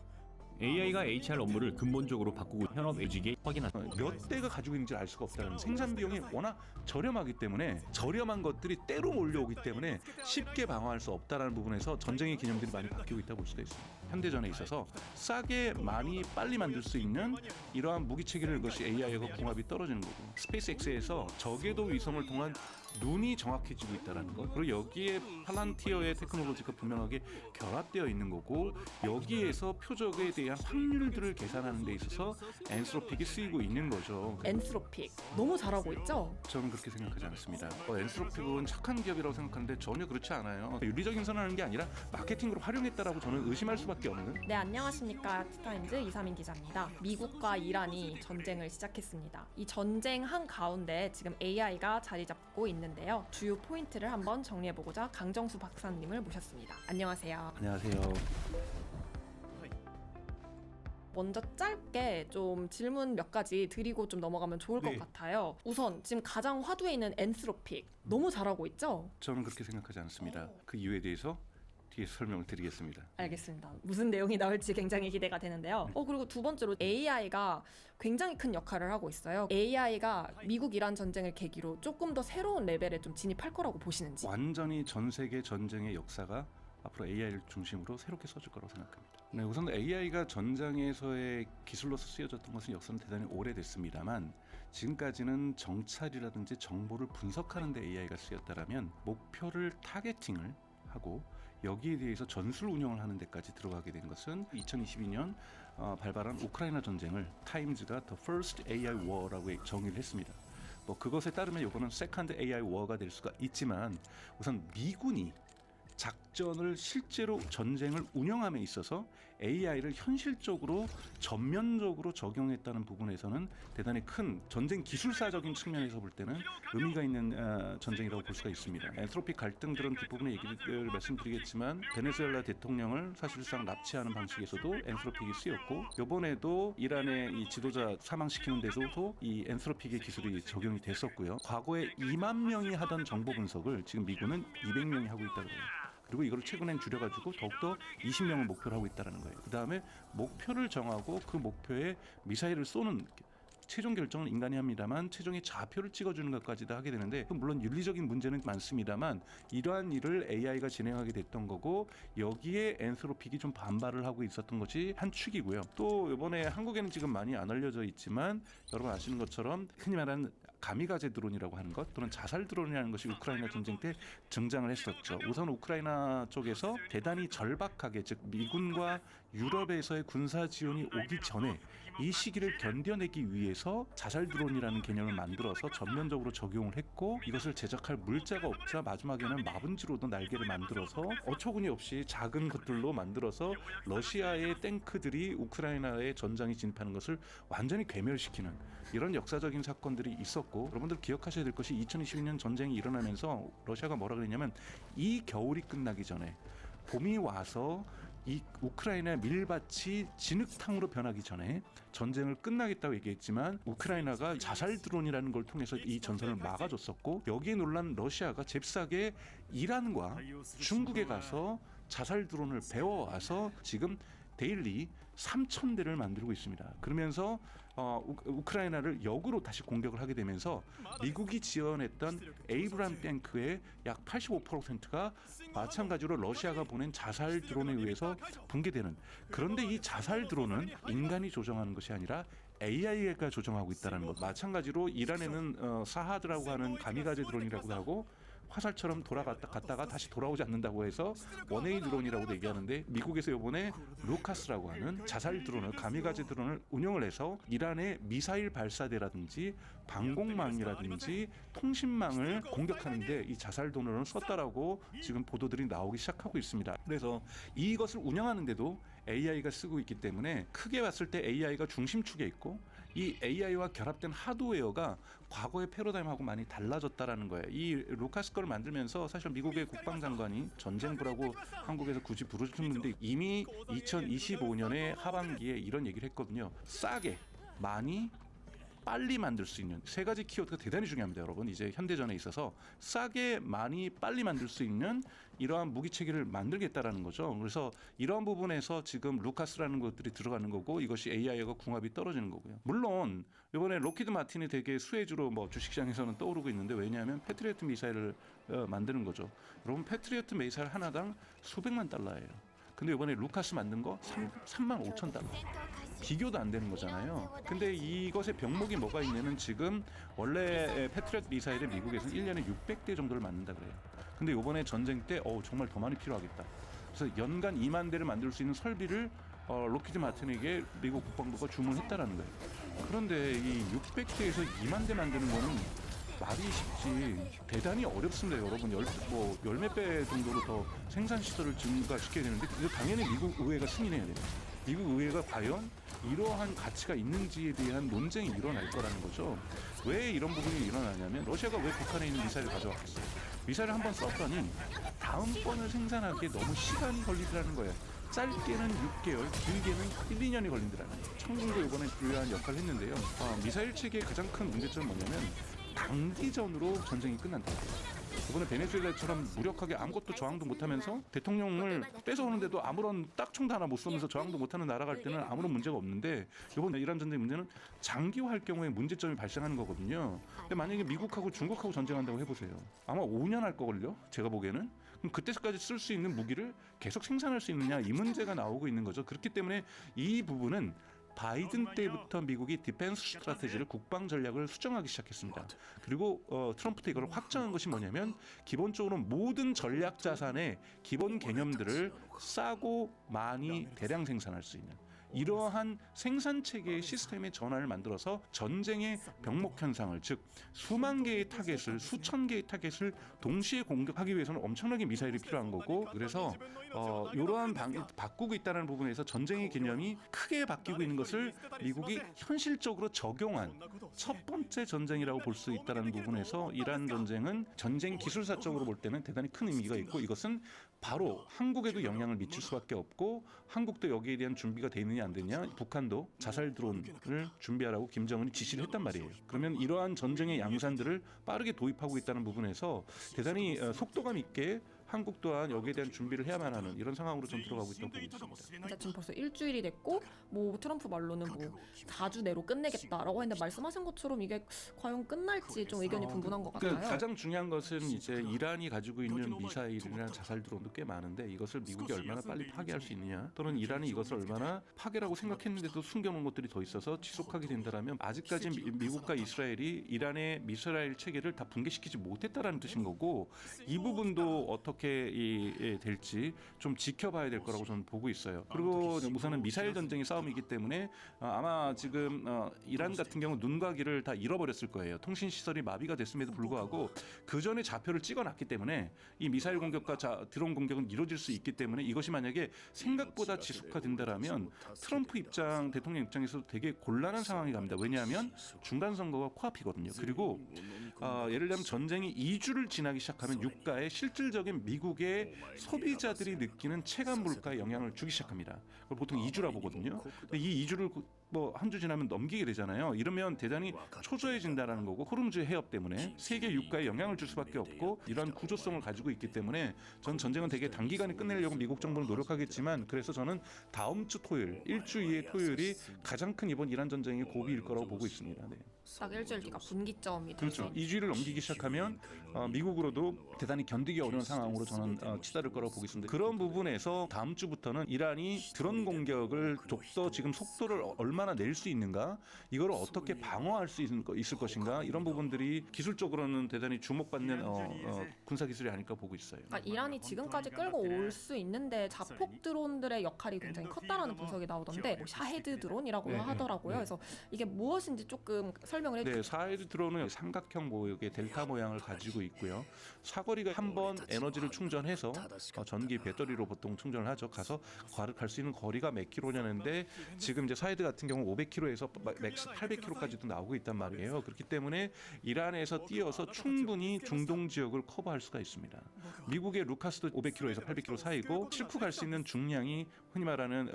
Speaker 8: AI가 HR 업무를 근본적으로 바꾸고 현업에지게 확인한
Speaker 2: 몇 대가 가지고 있는지 알 수가 없다는 생산 비용이 워낙 저렴하기 때문에 저렴한 것들이 때로 몰려오기 때문에 쉽게 방어할 수 없다는 부분에서 전쟁의 개념들이 많이 바뀌고 있다고 볼 수가 있습니다. 현대전에 있어서 싸게 많이 빨리 만들 수 있는 이러한 무기 체계를 것이 AI하고 궁합이 떨어지는 거고, 스페이스X에서 저궤도 위성을 통한 눈이 정확해지고 있다는 것, 그리고 여기에 팔란티어의 테크놀로지가 분명하게 결합되어 있는 거고, 여기에서 표적에 대한 확률들을 계산하는 데 있어서 엔스로픽이 쓰이고 있는 거죠.
Speaker 9: 엔스로픽 너무 잘하고 있죠?
Speaker 2: 저는 그렇게 생각하지 않습니다. 엔스로픽은 착한 기업이라고 생각하는데 전혀 그렇지 않아요. 윤리적인 선언하는 게 아니라 마케팅으로 활용했다라고 저는 의심할 수밖에 없는.
Speaker 9: 네, 안녕하십니까. 티타임즈 이사민 기자입니다. 미국과 이란이 전쟁을 시작했습니다. 이 전쟁 한가운데 지금 AI가 자리 잡고 있는데요. 주요 포인트를 한번 정리해보고자 강정수 박사님을 모셨습니다. 안녕하세요.
Speaker 2: 안녕하세요.
Speaker 9: 먼저 짧게 좀 질문 몇 가지 드리고 좀 넘어가면 좋을 것
Speaker 2: 네.
Speaker 9: 같아요. 우선 지금 가장 화두에 있는 엔트로픽 너무 잘하고 있죠?
Speaker 2: 저는 그렇게 생각하지 않습니다. 그 이유에 대해서 뒤에 설명을 드리겠습니다.
Speaker 9: 알겠습니다. 무슨 내용이 나올지 굉장히 기대가 되는데요. 그리고 두 번째로 AI가 굉장히 큰 역할을 하고 있어요. AI가 미국 이란 전쟁을 계기로 조금 더 새로운 레벨에 좀 진입할 거라고 보시는지.
Speaker 2: 완전히 전 세계 전쟁의 역사가 앞으로 AI를 중심으로 새롭게 써질 거라고 생각합니다. 네, 우선 AI가 전장에서의 기술로서 쓰여졌던 것은 역사는 대단히 오래됐습니다만 지금까지는 정찰이라든지 정보를 분석하는 데 AI가 쓰였다라면 목표를 타겟팅을 하고 여기에 대해서 전술 운영을 하는 데까지 들어가게 된 것은 2022년 발발한 우크라이나 전쟁을 타임즈가 The First AI War라고 정의를 했습니다. 뭐 그것에 따르면 이거는 Second AI War가 될 수가 있지만 우선 미군이 작전을 실제로 전쟁을 운영함에 있어서 AI를 현실적으로 전면적으로 적용했다는 부분에서는 대단히 큰 전쟁 기술사적인 측면에서 볼 때는 의미가 있는 전쟁이라고 볼 수가 있습니다. 엔트로피 갈등들은 뒷부분의 얘기를 말씀드리겠지만 베네수엘라 대통령을 사실상 납치하는 방식에서도 엔트로픽이 쓰였고 이번에도 이란의 이 지도자 사망시키는 데서도 이 엔트로픽의 기술이 적용이 됐었고요. 과거에 2만 명이 하던 정보 분석을 지금 미군은 200명이 하고 있다고 해요. 그리고 이걸 최근엔 줄여가지고 더욱더 20명을 목표로 하고 있다는 거예요. 그 다음에 목표를 정하고 그 목표에 미사일을 쏘는 최종 결정은 인간이 합니다만 최종의 좌표를 찍어주는 것까지도 하게 되는데 물론 윤리적인 문제는 많습니다만 이러한 일을 AI가 진행하게 됐던 거고 여기에 엔트로픽이 좀 반발을 하고 있었던 것이 한 축이고요. 또 이번에 한국에는 지금 많이 안 알려져 있지만 여러분 아시는 것처럼 흔히 말하는 가미가제 드론이라고 하는 것 또는 자살 드론이라는 것이 우크라이나 전쟁 때 등장을 했었죠. 우선 우크라이나 쪽에서 대단히 절박하게 즉 미군과 유럽에서의 군사 지원이 오기 전에 이 시기를 견뎌내기 위해서 자살 드론이라는 개념을 만들어서 전면적으로 적용을 했고 이것을 제작할 물자가 없자 마지막에는 마분지로도 날개를 만들어서 어처구니 없이 작은 것들로 만들어서 러시아의 탱크들이 우크라이나의 전장에 진입하는 것을 완전히 괴멸시키는 이런 역사적인 사건들이 있었고 여러분들 기억하셔야 될 것이 2022년 전쟁이 일어나면서 러시아가 뭐라 그랬냐면 이 겨울이 끝나기 전에 봄이 와서 이 우크라이나 밀밭이 진흙탕으로 변하기 전에 전쟁을 끝나겠다고 얘기했지만 우크라이나가 자살 드론이라는 걸 통해서 이 전선을 막아줬었고 여기에 놀란 러시아가 잽싸게 이란과 중국에 가서 자살 드론을 배워와서 지금 데일리 3,000대를 만들고 있습니다. 그러면서 우크라이나를 역으로 다시 공격을 하게 되면서 미국이 지원했던 에이브람 탱크의 약 85%가 마찬가지로 러시아가 보낸 자살 드론에 의해서 붕괴되는 그런데 이 자살 드론은 인간이 조정하는 것이 아니라 AI가 조정하고 있다는 것. 마찬가지로 이란에는 사하드라고 하는 가미가제 드론이라고 하고 화살처럼 갔다가 다시 돌아오지 않는다고 해서 원웨이 드론이라고 얘기하는데 미국에서 이번에 루카스라고 하는 자살 드론을 가미가제 드론을 운영을 해서 이란의 미사일 발사대라든지 방공망이라든지 통신망을 공격하는데 이 자살 드론을 썼다라고 지금 보도들이 나오기 시작하고 있습니다. 그래서 이것을 운영하는데도 AI가 쓰고 있기 때문에 크게 봤을 때 AI가 중심축에 있고 이 AI와 결합된 하드웨어가 과거의 패러다임하고 많이 달라졌다라는 거예요. 이 루카스 거를 만들면서 사실 미국의 국방장관이 전쟁부라고 한국에서 굳이 부르셨는데 이미 2025년의 하반기에 이런 얘기를 했거든요. 싸게, 많이, 빨리 만들 수 있는 세 가지 키워드가 대단히 중요합니다. 여러분 이제 현대전에 있어서 싸게, 많이, 빨리 만들 수 있는 이러한 무기 체계를 만들겠다라는 거죠. 그래서 이러한 부분에서 지금 루카스라는 것들이 들어가는 거고 이것이 AI와 궁합이 떨어지는 거고요. 물론 이번에 로키드 마틴이 되게 수혜주로 뭐 주식시장에서는 떠오르고 있는데 왜냐하면 패트리어트 미사일을 만드는 거죠. 여러분 패트리어트 미사일 하나당 수백만 달러예요. 근데 이번에 루카스 만든 거 3만 5천 달러. 비교도 안 되는 거잖아요. 근데 이것의 병목이 뭐가 있냐면 지금 원래 패트리어트 미사일을 미국에서는 1년에 600대 정도를 만든다 그래요. 근데 이번에 전쟁 때 정말 더 많이 필요하겠다. 그래서 연간 2만 대를 만들 수 있는 설비를 로키드 마틴에게 미국 국방부가 주문했다라는 거예요. 그런데 이 600대에서 2만 대 만드는 거는 말이 쉽지 대단히 어렵습니다. 여러분 열몇 배 정도로 더 생산 시설을 증가시켜야 되는데 이거 당연히 미국 의회가 승인해야 돼요. 미국 의회가 과연 이러한 가치가 있는지에 대한 논쟁이 일어날 거라는 거죠. 왜 이런 부분이 일어나냐면 러시아가 왜 북한에 있는 미사일을 가져왔겠어요. 미사일을 한번 썼더니 다음번을 생산하기에 너무 시간이 걸리더라는 거예요. 짧게는 6개월, 길게는 1, 2년이 걸린다는 거예요. 청군도 이번에 중요한 역할을 했는데요. 미사일 체계의 가장 큰 문제점은 뭐냐면 단기전으로 전쟁이 끝난다. 이번에 베네수엘라처럼 무력하게 아무것도 저항도 못하면서 대통령을 뺏어오는데도 아무런 딱총도 하나 못 쏘면서 저항도 못하는 나라가 할 때는 아무런 문제가 없는데 이번 이란 전쟁 문제는 장기화할 경우에 문제점이 발생하는 거거든요. 근데 만약에 미국하고 중국하고 전쟁한다고 해보세요. 아마 5년 할 거걸요. 제가 보기에는. 그럼 그때까지 쓸 수 있는 무기를 계속 생산할 수 있느냐 이 문제가 나오고 있는 거죠. 그렇기 때문에 이 부분은 바이든 때부터 미국이 디펜스 스트라테지를 국방 전략을 수정하기 시작했습니다. 그리고 트럼프 때 이걸 확정한 것이 뭐냐면 기본적으로 모든 전략 자산의 기본 개념들을 싸고 많이 대량 생산할 수 있는 이러한 생산 체계의 시스템의 전환을 만들어서 전쟁의 병목 현상을 즉 수만 개의 타겟을 수천 개의 타겟을 동시에 공격하기 위해서는 엄청나게 미사일이 필요한 거고 그래서 이러한 바꾸고 있다는 부분에서 전쟁의 개념이 크게 바뀌고 있는 것을 미국이 현실적으로 적용한 첫 번째 전쟁이라고 볼 수 있다는 부분에서 이란 전쟁은 전쟁 기술사적으로 볼 때는 대단히 큰 의미가 있고 이것은 바로 한국에도 영향을 미칠 수밖에 없고 한국도 여기에 대한 준비가 돼 있느냐 안 되느냐 북한도 자살 드론을 준비하라고 김정은이 지시를 했단 말이에요. 그러면 이러한 전쟁의 양산들을 빠르게 도입하고 있다는 부분에서 대단히 속도감 있게 한국 또한 여기에 대한 준비를 해야만 하는 이런 상황으로 좀 들어가고 있다고 보고 있습니다.
Speaker 9: 진짜 지금 벌써 일주일이 됐고 뭐 트럼프 말로는 뭐 4주 내로 끝내겠다라고 했는데 말씀하신 것처럼 이게 과연 끝날지 좀 의견이 분분한 것 같아요.
Speaker 2: 가장 중요한 것은 이제 이란이 가지고 있는 미사일이나 자살 드론도 꽤 많은데 이것을 미국이 얼마나 빨리 파괴할 수 있느냐 또는 이란이 이것을 얼마나 파괴라고 생각했는데도 숨겨놓은 것들이 더 있어서 지속하게 된다면 아직까지 미국과 이스라엘이 이란의 미사일 체계를 다 붕괴시키지 못했다라는 뜻인 거고 이 부분도 어떻게 될지 좀 지켜봐야 될 거라고 저는 보고 있어요. 그리고 우선은 미사일 전쟁의 싸움이기 때문에 아마 지금 이란 같은 경우 눈과 귀를 다 잃어버렸을 거예요. 통신 시설이 마비가 됐음에도 불구하고 그 전에 좌표를 찍어놨기 때문에 이 미사일 공격과 드론 공격은 이루어질 수 있기 때문에 이것이 만약에 생각보다 지속화된다라면 트럼프 대통령 입장에서도 되게 곤란한 상황이 갑니다. 왜냐하면 중간 선거가 코앞이거든요. 그리고 예를 들면 전쟁이 2주를 지나기 시작하면 유가에 실질적인 미국의 소비자들이 느끼는 체감 물가에 영향을 주기 시작합니다. 그걸 보통 2주라 보거든요. 근데 이 2주를 뭐 한 주 지나면 넘기게 되잖아요. 이러면 대단히 초조해진다라는 거고 호르무즈 해협 때문에 세계 유가에 영향을 줄 수밖에 없고 이런 구조성을 가지고 있기 때문에 전 전쟁은 되게 단기간에 끝내려고 미국 정부는 노력하겠지만 그래서 저는 다음 주 토요일 일주 이의 토요일이 가장 큰 이번 이란 전쟁의 고비일 거라고 보고 있습니다. 네.
Speaker 9: 딱 일주일 뒤가 분기점이
Speaker 2: 그렇죠.
Speaker 9: 되죠.
Speaker 2: 2주를 넘기기 시작하면 미국으로도 대단히 견디기 어려운 상황으로 저는 치달을 거라고 보고 있습니다. 그런 부분에서 다음 주부터는 이란이 드론 공격을 좀 더 지금 속도를 얼마나 낼 수 있는가 이걸 어떻게 방어할 수 있을 것인가 이런 부분들이 기술적으로는 대단히 주목받는 군사 기술이 아닐까 보고 있어요.
Speaker 9: 그러니까 이란이 지금까지 끌고 올 수 있는데 자폭 드론들의 역할이 굉장히 컸다라는 분석이 나오던데 뭐 샤헤드 드론이라고 하더라고요. 그래서 이게 무엇인지 조금 설명을 해주세요.
Speaker 2: 네, 샤헤드 드론은 삼각형 모양의 델타 모양을 가지고 있고요. 사거리가 한 번 에너지를 충전해서 전기 배터리로 보통 충전을 하죠. 가서 갈 수 있는 거리가 몇 킬로냐는데 지금 이제 샤헤드 같은 경우 500km에서 맥스 800km까지도 나오고 있단 말이에요. 그렇기 때문에 이란에서 뛰어서 충분히 중동 지역을 커버할 수가 있습니다. 미국의 루카스도 500km에서 800km 사이고 싣고 갈 수 있는 중량이 흔히 말하는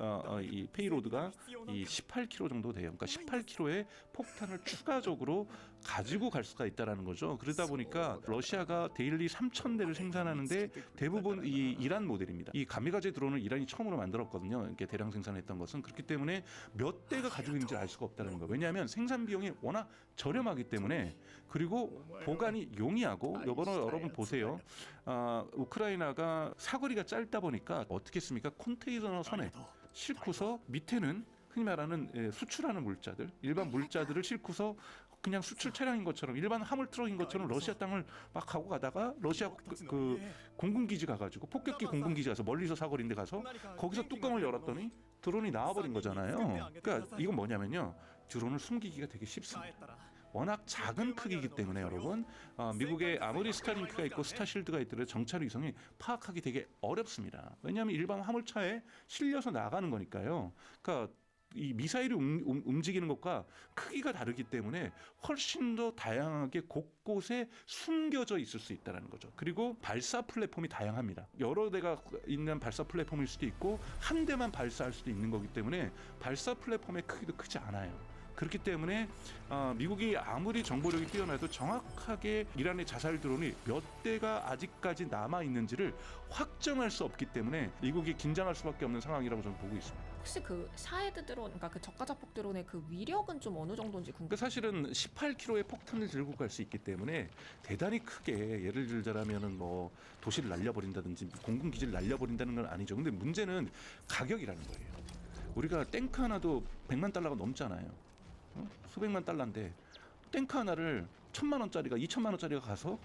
Speaker 2: 이 페이로드가 이 18kg 정도 돼요. 그러니까 18kg의 폭탄을 추가적으로 가지고 갈 수가 있다라는 거죠. 그러다 보니까 러시아가 데일리 3,000대를 생산하는데 대부분 이 이란 모델입니다. 이 가미가제 드론을 이란이 처음으로 만들었거든요. 이렇게 대량 생산했던 것은 그렇기 때문에 몇 대가 가지고 있는지 알 수가 없다는 거예요. 왜냐하면 생산 비용이 워낙 저렴하기 때문에 그리고 보관이 용이하고 여러분 보세요. 우크라이나가 사거리가 짧다 보니까 어떻게 했습니까? 컨테이너 선에 싣고서 밑에는 흔히 말하는 수출하는 물자들, 일반 물자들을 싣고서 그냥 수출 차량인 것처럼 일반 화물 트럭인 것처럼 러시아 땅을 막 가고 가다가 러시아 그 공군기지 가가지고 폭격기 공군기지 가서 멀리서 사거리인데 가서 거기서 뚜껑을 열었더니 드론이 나와버린 거잖아요. 그러니까 이건 뭐냐면요, 드론을 숨기기가 되게 쉽습니다. 워낙 작은 크기이기 때문에 여러분 미국에 아무리 스타링크가 있고 스타실드가 있더라도 정찰 위성이 파악하기 되게 어렵습니다. 왜냐하면 일반 화물차에 실려서 나가는 거니까요. 그러니까 이 미사일이 움직이는 것과 크기가 다르기 때문에 훨씬 더 다양하게 곳곳에 숨겨져 있을 수 있다는 거죠. 그리고 발사 플랫폼이 다양합니다. 여러 대가 있는 발사 플랫폼일 수도 있고 한 대만 발사할 수도 있는 거기 때문에 발사 플랫폼의 크기도 크지 않아요. 그렇기 때문에 미국이 아무리 정보력이 뛰어나도 정확하게 이란의 자살 드론이 몇 대가 아직까지 남아 있는지를 확정할 수 없기 때문에 미국이 긴장할 수밖에 없는 상황이라고 저는 보고 있습니다.
Speaker 9: 혹시 그 샤헤드 드론, 그러니까 그 저가 자폭 드론의 그 위력은 좀 어느 정도인지 궁금해요.
Speaker 2: 그 사실은 18kg의 폭탄을 들고 갈 수 있기 때문에 대단히 크게 예를 들자면은 뭐 도시를 날려버린다든지 공군기지를 날려버린다는 건 아니죠. 근데 문제는 가격이라는 거예요. 우리가 탱크 하나도 100만 달러가 넘잖아요. 수백만 달러인데 탱크 하나를 1,000만 원짜리가 2,000만 원짜리가 가서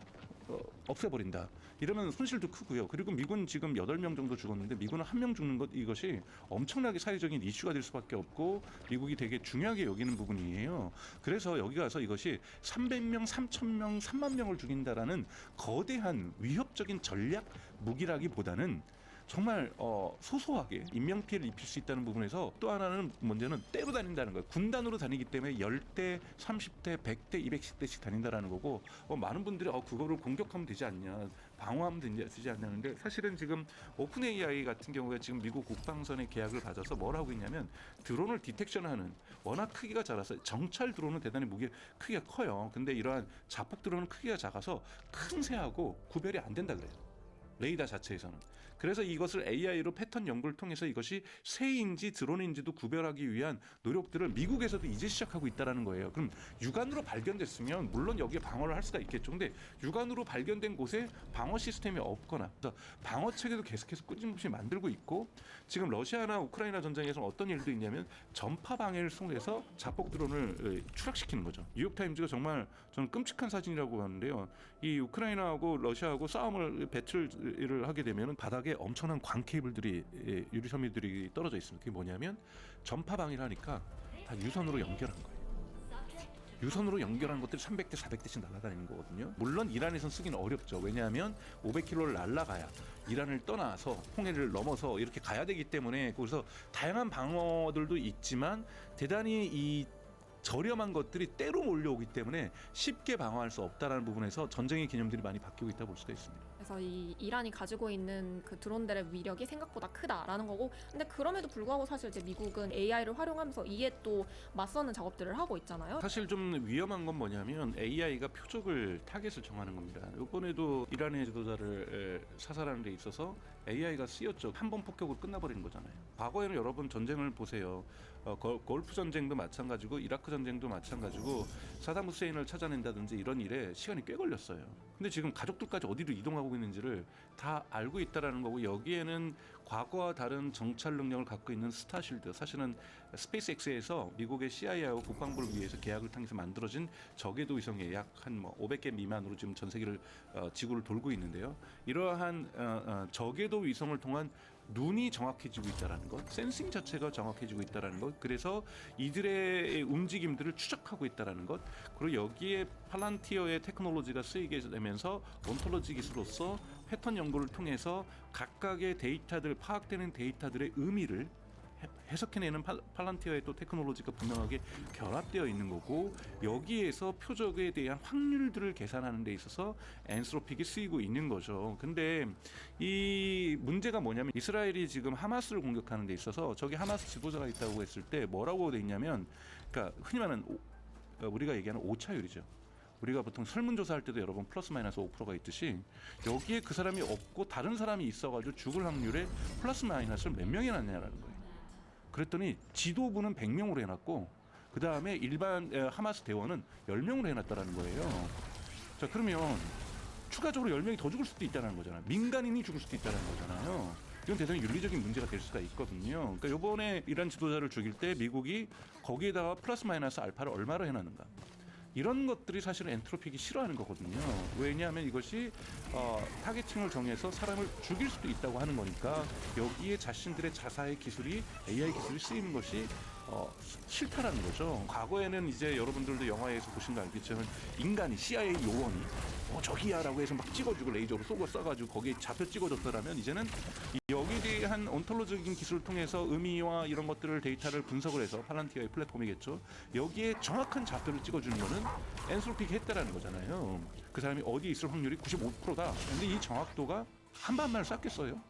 Speaker 2: 없애버린다. 이러면 손실도 크고요. 그리고 미군 지금 8명 정도 죽었는데 미군은 1명 죽는 것 이것이 엄청나게 사회적인 이슈가 될 수밖에 없고 미국이 되게 중요하게 여기는 부분이에요. 그래서 여기 가서 이것이 300명, 3,000명, 3만 명을 죽인다라는 거대한 위협적인 전략 무기라기보다는 정말 소소하게 인명피해를 입힐 수 있다는 부분에서 또 하나는 문제는 때로 다닌다는 거예요. 군단으로 다니기 때문에 10대, 30대, 100대, 200대씩 다닌다라는 거고 많은 분들이 그거를 공격하면 되지 않냐, 방어하면 되지 않냐는데 사실은 지금 오픈 AI 같은 경우에 지금 미국 국방선의 계약을 가져서 뭘 하고 있냐면 드론을 디텍션하는 워낙 크기가 작아서 정찰 드론은 대단히 크기가 커요. 근데 이러한 자폭 드론은 크기가 작아서 큰 새하고 구별이 안 된다 그래요. 레이더 자체에서는. 그래서 이것을 AI로 패턴 연구를 통해서 이것이 새인지 드론인지도 구별하기 위한 노력들을 미국에서도 이제 시작하고 있다는 거예요. 그럼 육안으로 발견됐으면 물론 여기에 방어를 할 수가 있겠죠. 근데 육안으로 발견된 곳에 방어 시스템이 없거나 방어 체계도 계속해서 끊임없이 만들고 있고 지금 러시아나 우크라이나 전쟁에서 어떤 일도 있냐면 전파 방해를 통해서 자폭 드론을 추락시키는 거죠. 뉴욕타임즈가 정말 저는 끔찍한 사진이라고 하는데요. 이 우크라이나하고 러시아하고 배틀을 하게 되면 바닥에 엄청난 광 케이블들이 유리 섬유들이 떨어져 있습니다. 그게 뭐냐면 전파 방해를 하니까 다 유선으로 연결한 거예요. 유선으로 연결한 것들이 300대, 400대씩 날아다니는 거거든요. 물론 이란에선 쓰기는 어렵죠. 왜냐하면 500km를 날아가야 이란을 떠나서 홍해를 넘어서 이렇게 가야 되기 때문에 거기서 다양한 방어들도 있지만 대단히 이 저렴한 것들이 때로 몰려오기 때문에 쉽게 방어할 수 없다는 부분에서 전쟁의 개념들이 많이 바뀌고 있다고 볼 수가 있습니다.
Speaker 9: 그래서 이 이란이 가지고 있는 그 드론들의 위력이 생각보다 크다라는 거고, 근데 그럼에도 불구하고 사실 이제 미국은 AI를 활용하면서 이에 또 맞서는 작업들을 하고 있잖아요.
Speaker 2: 사실 좀 위험한 건 뭐냐면 AI가 표적을 타겟을 정하는 겁니다. 이번에도 이란의 지도자를 사살하는 데 있어서 AI가 쓰였죠. 한 번 폭격으로 끝나버리는 거잖아요. 과거에는 여러분 전쟁을 보세요. 걸프 전쟁도 마찬가지고 이라크 전쟁도 마찬가지고 사담 후세인을 찾아낸다든지 이런 일에 시간이 꽤 걸렸어요. 근데 지금 가족들까지 어디로 이동하고 있는지를 다 알고 있다라는 거고 여기에는 과거와 다른 정찰 능력을 갖고 있는 스타쉴드, 사실은 스페이스X에서 미국의 CIA하고 국방부를 위해서 계약을 통해서 만들어진 저궤도 위성이 약 한 500개 미만으로 지금 전 세계를 지구를 돌고 있는데요. 이러한 저궤도 위성을 통한 눈이 정확해지고 있다는 것, 센싱 자체가 정확해지고 있다는 것, 그래서 이들의 움직임들을 추적하고 있다는 것, 그리고 여기에 팔란티어의 테크놀로지가 쓰이게 되면서 온톨로지 기술로서 패턴 연구를 통해서 각각의 데이터들, 파악되는 데이터들의 의미를 해석해내는 팔란티어의 또 테크놀로지가 분명하게 결합되어 있는 거고 여기에서 표적에 대한 확률들을 계산하는 데 있어서 엔스로픽이 쓰이고 있는 거죠. 근데 이 문제가 뭐냐면 이스라엘이 지금 하마스를 공격하는 데 있어서 저기 하마스 지도자가 있다고 했을 때 뭐라고 돼 있냐면 그러니까 흔히 말하는 우리가 얘기하는 오차율이죠. 우리가 보통 설문조사할 때도 여러 번 플러스 마이너스 5%가 있듯이 여기에 그 사람이 없고 다른 사람이 있어가지고 죽을 확률에 플러스 마이너스를 몇 명이 났냐라는 거예요. 그랬더니 지도부는 100명으로 해놨고 그 다음에 일반 하마스 대원은 10명으로 해놨다라는 거예요. 자 그러면 추가적으로 10명이 더 죽을 수도 있다는 거잖아요. 민간인이 죽을 수도 있다는 거잖아요. 이건 대단히 윤리적인 문제가 될 수가 있거든요. 그러니까 이번에 이란 지도자를 죽일 때 미국이 거기에다가 플러스 마이너스 알파를 얼마로 해놨는가. 이런 것들이 사실은 엔트로픽이 싫어하는 거거든요. 왜냐하면 이것이 타겟팅을 정해서 사람을 죽일 수도 있다고 하는 거니까 여기에 자신들의 자사의 기술이 AI 기술이 쓰이는 것이 싫다라는 거죠. 과거에는 이제 여러분들도 영화에서 보신 거 알겠지만 인간이 CIA 요원이 저기야라고 해서 막 찍어주고 레이저로 쏘고 쏴가지고 거기에 잡혀 찍어줬더라면 이제는 여기 여기에 대한 온톨로적인 기술을 통해서 의미와 이런 것들을 데이터를 분석을 해서 팔란티아의 플랫폼이겠죠. 여기에 정확한 좌표를 찍어주는 거는 엔트로피가 했다라는 거잖아요. 그 사람이 어디에 있을 확률이 95%다. 근데 이 정확도가 한 발만을 쐈겠어요?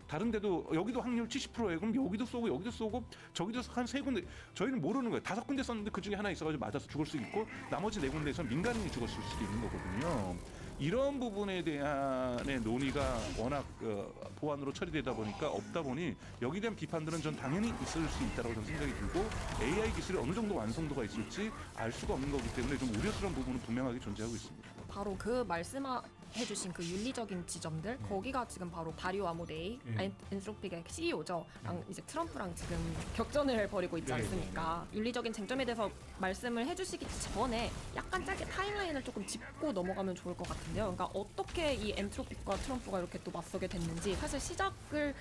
Speaker 2: 다른 데도 여기도 확률 70%예요. 그럼 여기도 쏘고 저기도 한 3군데, 저희는 모르는 거예요. 5군데 썼는데 그 중에 하나 있어가지고 맞아서 죽을 수 있고 나머지 4군데에서 민간인이 죽었을 수도 있는 거거든요. 이런 부분에 대한의 논의가 워낙 보안으로 처리되다 보니까 없다 보니 여기에 대한 비판들은 전 당연히 있을 수 있다고 저는 생각이 들고, AI 기술이 어느 정도 완성도가 있을지 알 수가 없는 거기 때문에 좀 우려스러운 부분은 분명하게 존재하고 있습니다.
Speaker 9: 바로 그 말씀해주신 그 윤리적인 지점들, 거기가 지금 바로 다리오 아모데이, 엔트로픽의 CEO죠. 이제 트럼프랑 지금 격전을 벌이고 있지 않습니까? 윤리적인 쟁점에 대해서 말씀을 해주시기 전에 약간 짧게 타임라인을 조금 짚고 넘어가면 좋을 것 같은데요. 그러니까 어떻게 이 엔트로픽과 트럼프가 이렇게 또 맞서게 됐는지, 사실 시작을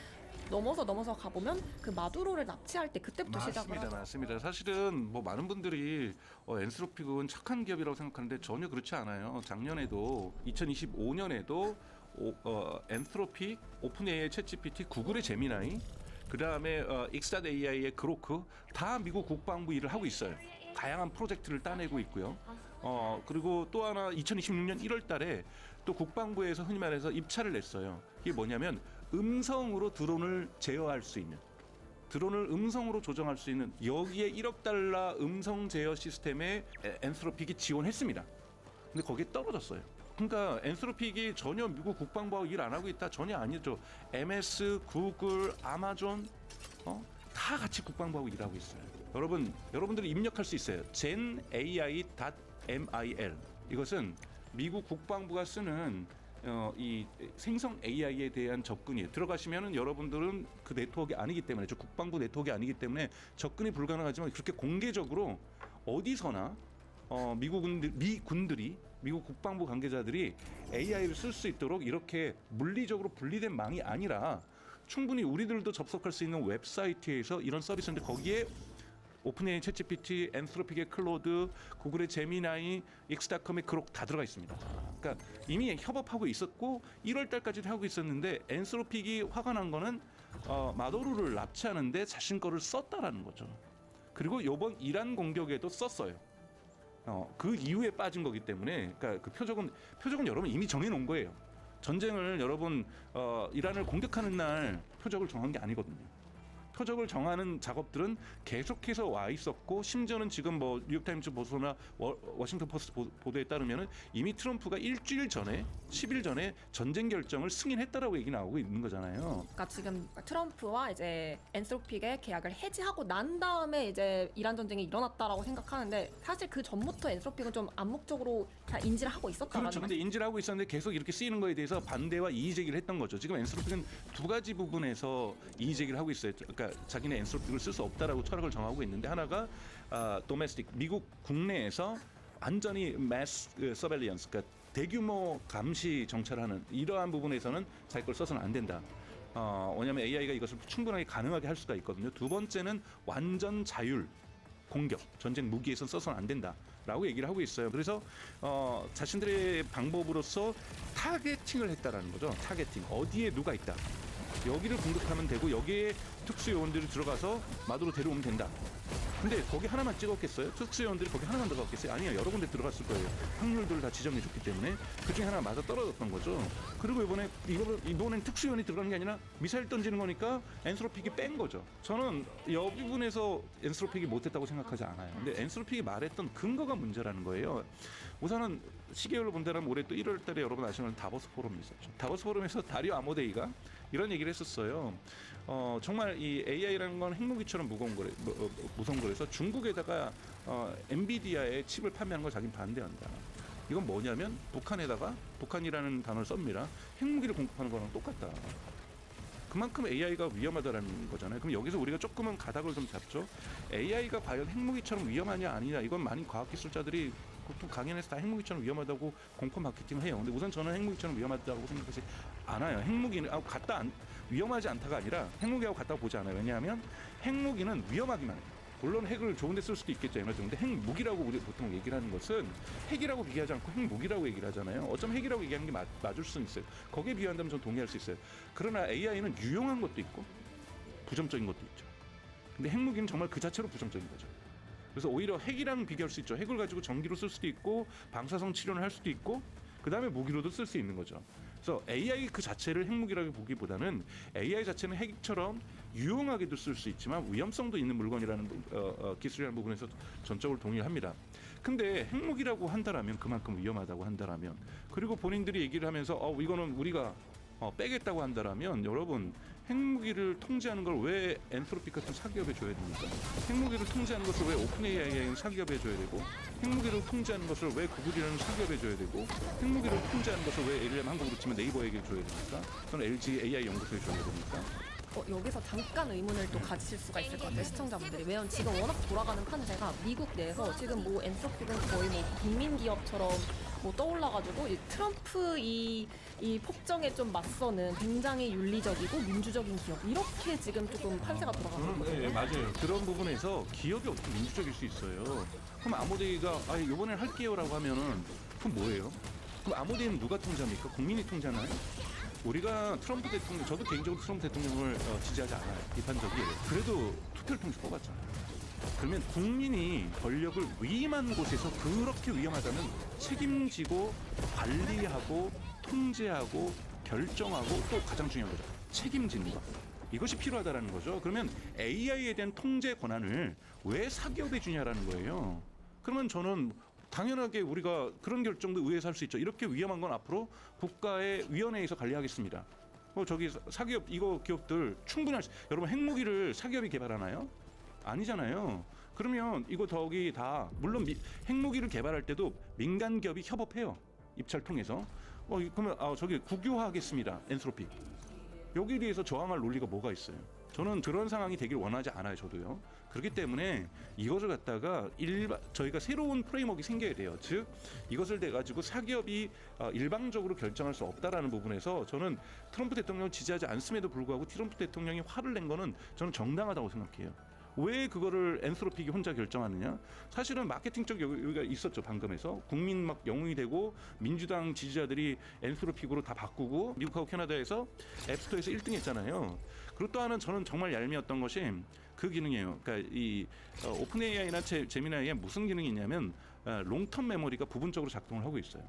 Speaker 9: 넘어서 가보면 그 마두로를 납치할 때 그때부터 시작을 하죠.
Speaker 2: 맞습니다. 사실은 뭐 많은 분들이 엔트로픽은 착한 기업이라고 생각하는데 전혀 그렇지 않아요. 작년에도 2025년에도 엔트로픽, 오픈 AI, 챗GPT, 구글의 제미나이, 그 다음에 익스닷AI의 그로크 다 미국 국방부 일을 하고 있어요. 다양한 프로젝트를 따내고 있고요. 그리고 또 하나 2026년 1월 달에 또 국방부에서 흔히 말해서 입찰을 냈어요. 이게 뭐냐면 음성으로 드론을 제어할 수 있는, 드론을 음성으로 조정할 수 있는, 여기에 1억 달러 음성 제어 시스템에 엔트로픽이 지원했습니다. 근데 거기에 떨어졌어요. 그러니까 엔트로픽이 전혀 미국 국방부하고 일 안 하고 있다? 전혀 아니죠. MS, 구글, 아마존 다 같이 국방부하고 일하고 있어요. 여러분들이 입력할 수 있어요. genai.mil. 이것은 미국 국방부가 쓰는 이 생성 AI에 대한 접근이에요. 들어가시면은 여러분들은 그 네트워크가 아니기 때문에, 저 국방부 네트워크가 아니기 때문에 접근이 불가능하지만 그렇게 공개적으로 어디서나 미국 국방부 관계자들이 AI를 쓸 수 있도록 이렇게 물리적으로 분리된 망이 아니라 충분히 우리들도 접속할 수 있는 웹사이트에서 이런 서비스인데, 거기에 오픈AI, 챗GPT, 엔트로픽의 클로드, 구글의 제미나이, 익스닷컴의 그록 다 들어가 있습니다. 그러니까 이미 협업하고 있었고 1월 달까지도 하고 있었는데, 엔트로픽이 화가 난 거는 마도로를 납치하는데 자신 거를 썼다라는 거죠. 그리고 이번 이란 공격에도 썼어요. 그 이후에 빠진 거기 때문에, 그러니까 그 표적은 여러분 이미 정해놓은 거예요. 전쟁을 여러분 이란을 공격하는 날 표적을 정한 게 아니거든요. 표적을 정하는 작업들은 계속해서 와 있었고, 심지어는 지금 뭐 뉴욕타임즈 보도나 워싱턴 포스트 보도에 따르면은 이미 트럼프가 일주일 전에, 10일 전에 전쟁 결정을 승인했다라고 얘기 나오고 있는 거잖아요.
Speaker 9: 그러니까 지금 트럼프와 이제 엔트로픽의 계약을 해지하고 난 다음에 이제 이란 전쟁이 일어났다라고 생각하는데, 사실 그 전부터 엔트로픽은 좀 암묵적으로 다 인지를 하고 있었다라는.
Speaker 2: 그렇죠. 근데 인지를 하고 있었는데 계속 이렇게 쓰이는 거에 대해서 반대와 이의 제기를 했던 거죠. 지금 엔트로픽은 두 가지 부분에서 이의 제기를 하고 있어요. 그러니까 자기네 엔트로픽을 쓸 수 없다라고 철학을 정하고 있는데, 하나가 도메스틱, 미국 국내에서 완전히 매스 서벨리언스, 그러니까 대규모 감시 정찰하는 이러한 부분에서는 자기 걸 써서는 안 된다. 왜냐하면 AI가 이것을 충분하게 가능하게 할 수가 있거든요. 두 번째는 완전 자율 공격, 전쟁 무기에선 써서는 안 된다라고 얘기를 하고 있어요. 그래서 자신들의 방법으로서 타겟팅을 했다라는 거죠. 타겟팅, 어디에 누가 있다, 여기를 공격하면 되고 여기에 특수요원들이 들어가서 마두로 데려오면 된다. 근데 거기 하나만 찍었겠어요? 특수요원들이 거기 하나만 들어갔겠어요? 아니에요. 여러 군데 들어갔을 거예요. 확률들을 다 지정해줬기 때문에 그중에 하나 맞아 떨어졌던 거죠. 그리고 이번엔 특수요원이 들어가는 게 아니라 미사일 던지는 거니까 엔트로픽이 뺀 거죠. 저는 이 부분에서 엔트로픽이 못했다고 생각하지 않아요. 근데 엔트로픽이 말했던 근거가 문제라는 거예요. 우선은 시계열로 본다면 올해 또 1월 달에 여러분 아시는 다보스 포럼이 있었죠. 다보스 포럼에서 다리오 아모데이가 이런 얘기를 했었어요. 정말 이 AI라는 건 핵무기처럼 무서운 거라서 중국에다가 엔비디아의 칩을 판매하는 걸 자기는 반대한다. 이건 뭐냐면 북한이라는 단어를 썹니다. 핵무기를 공급하는 거랑 똑같다. 그만큼 AI가 위험하다라는 거잖아요. 그럼 여기서 우리가 조금은 가닥을 좀 잡죠. AI가 과연 핵무기처럼 위험하냐 아니냐, 이건 많은 과학기술자들이 보통 강연에서 다 핵무기처럼 위험하다고 공포 마케팅을 해요. 근데 우선 저는 핵무기처럼 위험하다고 생각하지 않아요. 핵무기는 위험하지 않다가 아니라 핵무기하고 같다고 보지 않아요. 왜냐하면 핵무기는 위험하기만 해요. 물론 핵을 좋은 데 쓸 수도 있겠죠. 그런데 핵무기라고 우리 보통 얘기를 하는 것은 핵이라고 비교하지 않고 핵무기라고 얘기를 하잖아요. 어쩌면 핵이라고 얘기하는 게 맞을 수는 있어요. 거기에 비유한다면 저는 동의할 수 있어요. 그러나 AI는 유용한 것도 있고 부정적인 것도 있죠. 근데 핵무기는 정말 그 자체로 부정적인 거죠. 그래서 오히려 핵이랑 비교할 수 있죠. 핵을 가지고 전기로 쓸 수도 있고 방사성 치료를 할 수도 있고 그 다음에 무기로도 쓸 수 있는 거죠. 그래서 AI 그 자체를 핵무기라고 보기보다는 AI 자체는 핵처럼 유용하게도 쓸 수 있지만 위험성도 있는 물건이라는 기술이라는 부분에서 전적으로 동의합니다. 근데 핵무기라고 한다라면 그만큼 위험하다고 한다라면 그리고 본인들이 얘기를 하면서 이거는 우리가 빼겠다고 한다라면 여러분 핵무기를 통제하는 걸 왜 엔트로피 같은 사기업에 줘야 됩니까? 핵무기를 통제하는 것을 왜 오픈 AI라는 사기업에 줘야 되고 핵무기를 통제하는 것을 왜 구글이라는 사기업에 줘야 되고 핵무기를 통제하는 것을 왜 예를 들면 한국으로 치면 네이버에게 줘야 됩니까? 또는 LG AI 연구소에 줘야 됩니까?
Speaker 9: 여기서 잠깐 의문을 또 가지실 수가 있을 것 같아요, 시청자분들이. 왜냐면 지금 워낙 돌아가는 판세가 미국 내에서 지금 뭐 엔트로피는 거의 뭐 국민 기업처럼 뭐 떠올라가지고 이 트럼프 이 폭정에 좀 맞서는 굉장히 윤리적이고 민주적인 기업 이렇게 지금 조금 판세가 돌아가고 있거든요.
Speaker 2: 네, 맞아요. 그런 부분에서 기업이 어떻게 민주적일 수 있어요? 그럼 아모데이가 이번에 할게요라고 하면은 그럼 뭐예요? 그럼 아모데이는 누가 통제합니까? 국민이 통제하나요? 우리가 트럼프 대통령, 저도 개인적으로 트럼프 대통령을 지지하지 않아요. 비판적이에요. 그래도 투표를 통해서 뽑았잖아요. 그러면 국민이 권력을 위임한 곳에서 그렇게 위험하다면 책임지고 관리하고 통제하고 결정하고 또 가장 중요한 거죠. 책임지는 것. 이것이 필요하다는 거죠. 그러면 AI에 대한 통제 권한을 왜 사기업에 주냐라는 거예요. 그러면 저는 당연하게 우리가 그런 결정도 의회에서 할 수 있죠. 이렇게 위험한 건 앞으로 국가의 위원회에서 관리하겠습니다. 저기 사기업 이거 기업들 충분히 여러분 핵무기를 사기업이 개발하나요? 아니잖아요. 그러면 이거 저기 다 물론 핵무기를 개발할 때도 민간 기업이 협업해요. 입찰 통해서. 그러면 저기 국유화하겠습니다. 엔트로피. 여기에 대해서 저항할 논리가 뭐가 있어요? 저는 그런 상황이 되길 원하지 않아요. 저도요. 그렇기 때문에 이것을 갖다가 저희가 새로운 프레임워크가 생겨야 돼요. 즉 이것을 내 가지고 사기업이 일방적으로 결정할 수 없다라는 부분에서 저는 트럼프 대통령을 지지하지 않음에도 불구하고 트럼프 대통령이 화를 낸 거는 저는 정당하다고 생각해요. 왜 그거를 엔트로픽이 혼자 결정하느냐? 사실은 마케팅적 여유가 있었죠. 방금에서 국민 막 영웅이 되고 민주당 지지자들이 엔트로픽으로 다 바꾸고 미국하고 캐나다에서 앱스토어에서 1등 했잖아요. 그리고 또 하나는 저는 정말 얄미웠던 것이 그 기능이에요. 그러니까 이 오픈 AI나 제미나이에 무슨 기능이 있냐면 롱텀 메모리가 부분적으로 작동을 하고 있어요.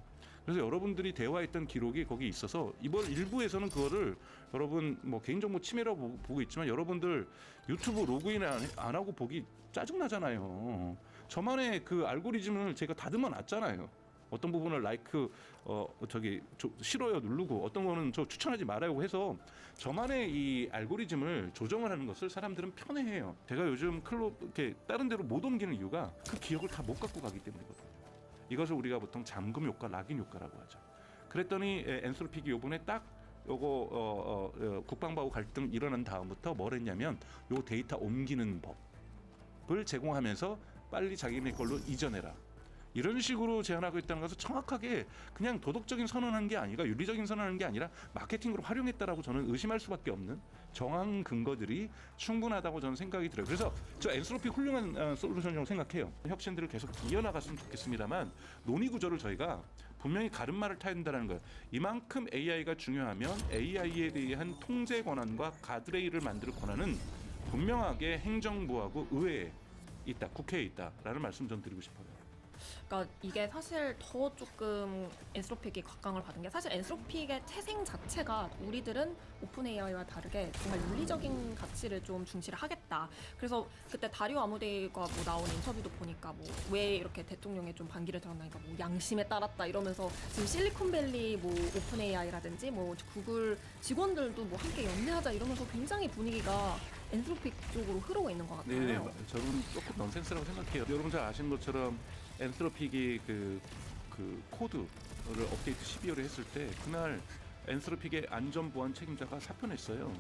Speaker 2: 그래서 여러분들이 대화했던 기록이 거기 있어서 이번 일부에서는 그거를 여러분 뭐 개인정보 침해라고 보고 있지만 여러분들 유튜브 로그인 안 하고 보기 짜증나잖아요. 저만의 그 알고리즘을 제가 다듬어 놨잖아요. 어떤 부분을 싫어요 누르고 어떤 거는 저 추천하지 말아요 해서 저만의 이 알고리즘을 조정을 하는 것을 사람들은 편해해요. 제가 요즘 이렇게 다른 데로 못 옮기는 이유가 그 기억을 다 못 갖고 가기 때문이거든요. 이것을 우리가 보통 잠금 효과, 락인 효과라고 하죠. 그랬더니 엔트로픽이 요번에 딱 요거 국방부하고 갈등 일어난 다음부터 뭘 했냐면 요 데이터 옮기는 법을 제공하면서 빨리 자기네 걸로 이전해라. 이런 식으로 제안하고 있다는 것은 정확하게 그냥 도덕적인 선언한 게 아니라 윤리적인 선언한 게 아니라 마케팅으로 활용했다라고 저는 의심할 수밖에 없는 정황 근거들이 충분하다고 저는 생각이 들어요. 그래서 저 엔트로피 훌륭한 솔루션이라고 생각해요. 혁신들을 계속 이어나갔으면 좋겠습니다만 논의 구조를 저희가 분명히 가름말을 타야 된다는 거예요. 이만큼 AI가 중요하면 AI에 대한 통제 권한과 가드레일을 만들 권한은 분명하게 행정부하고 의회에 있다, 국회에 있다라는 말씀 좀 드리고 싶어요.
Speaker 9: 그러니까 이게 사실 더 조금 엔트로픽이 각광을 받은 게 사실 엔트로픽의 태생 자체가 우리들은 오픈 AI와 다르게 정말 윤리적인 가치를 좀 중시를 하겠다. 그래서 그때 다리오 아모데이가 뭐 나온 인터뷰도 보니까 뭐 왜 이렇게 대통령에 좀 반기를 들었나니까 뭐 양심에 따랐다 이러면서 지금 실리콘밸리 뭐 오픈 AI라든지 뭐 구글 직원들도 뭐 함께 연대하자 이러면서 굉장히 분위기가 엔트로픽 쪽으로 흐르고 있는 것 같아요.
Speaker 2: 네, 저는 조금 넌센스라고 생각해요. 여러분 잘 아시는 것처럼 엔트로픽이 그 코드를 업데이트 12월에 했을 때 그날 엔트로픽의 안전보안 책임자가 사표냈어요.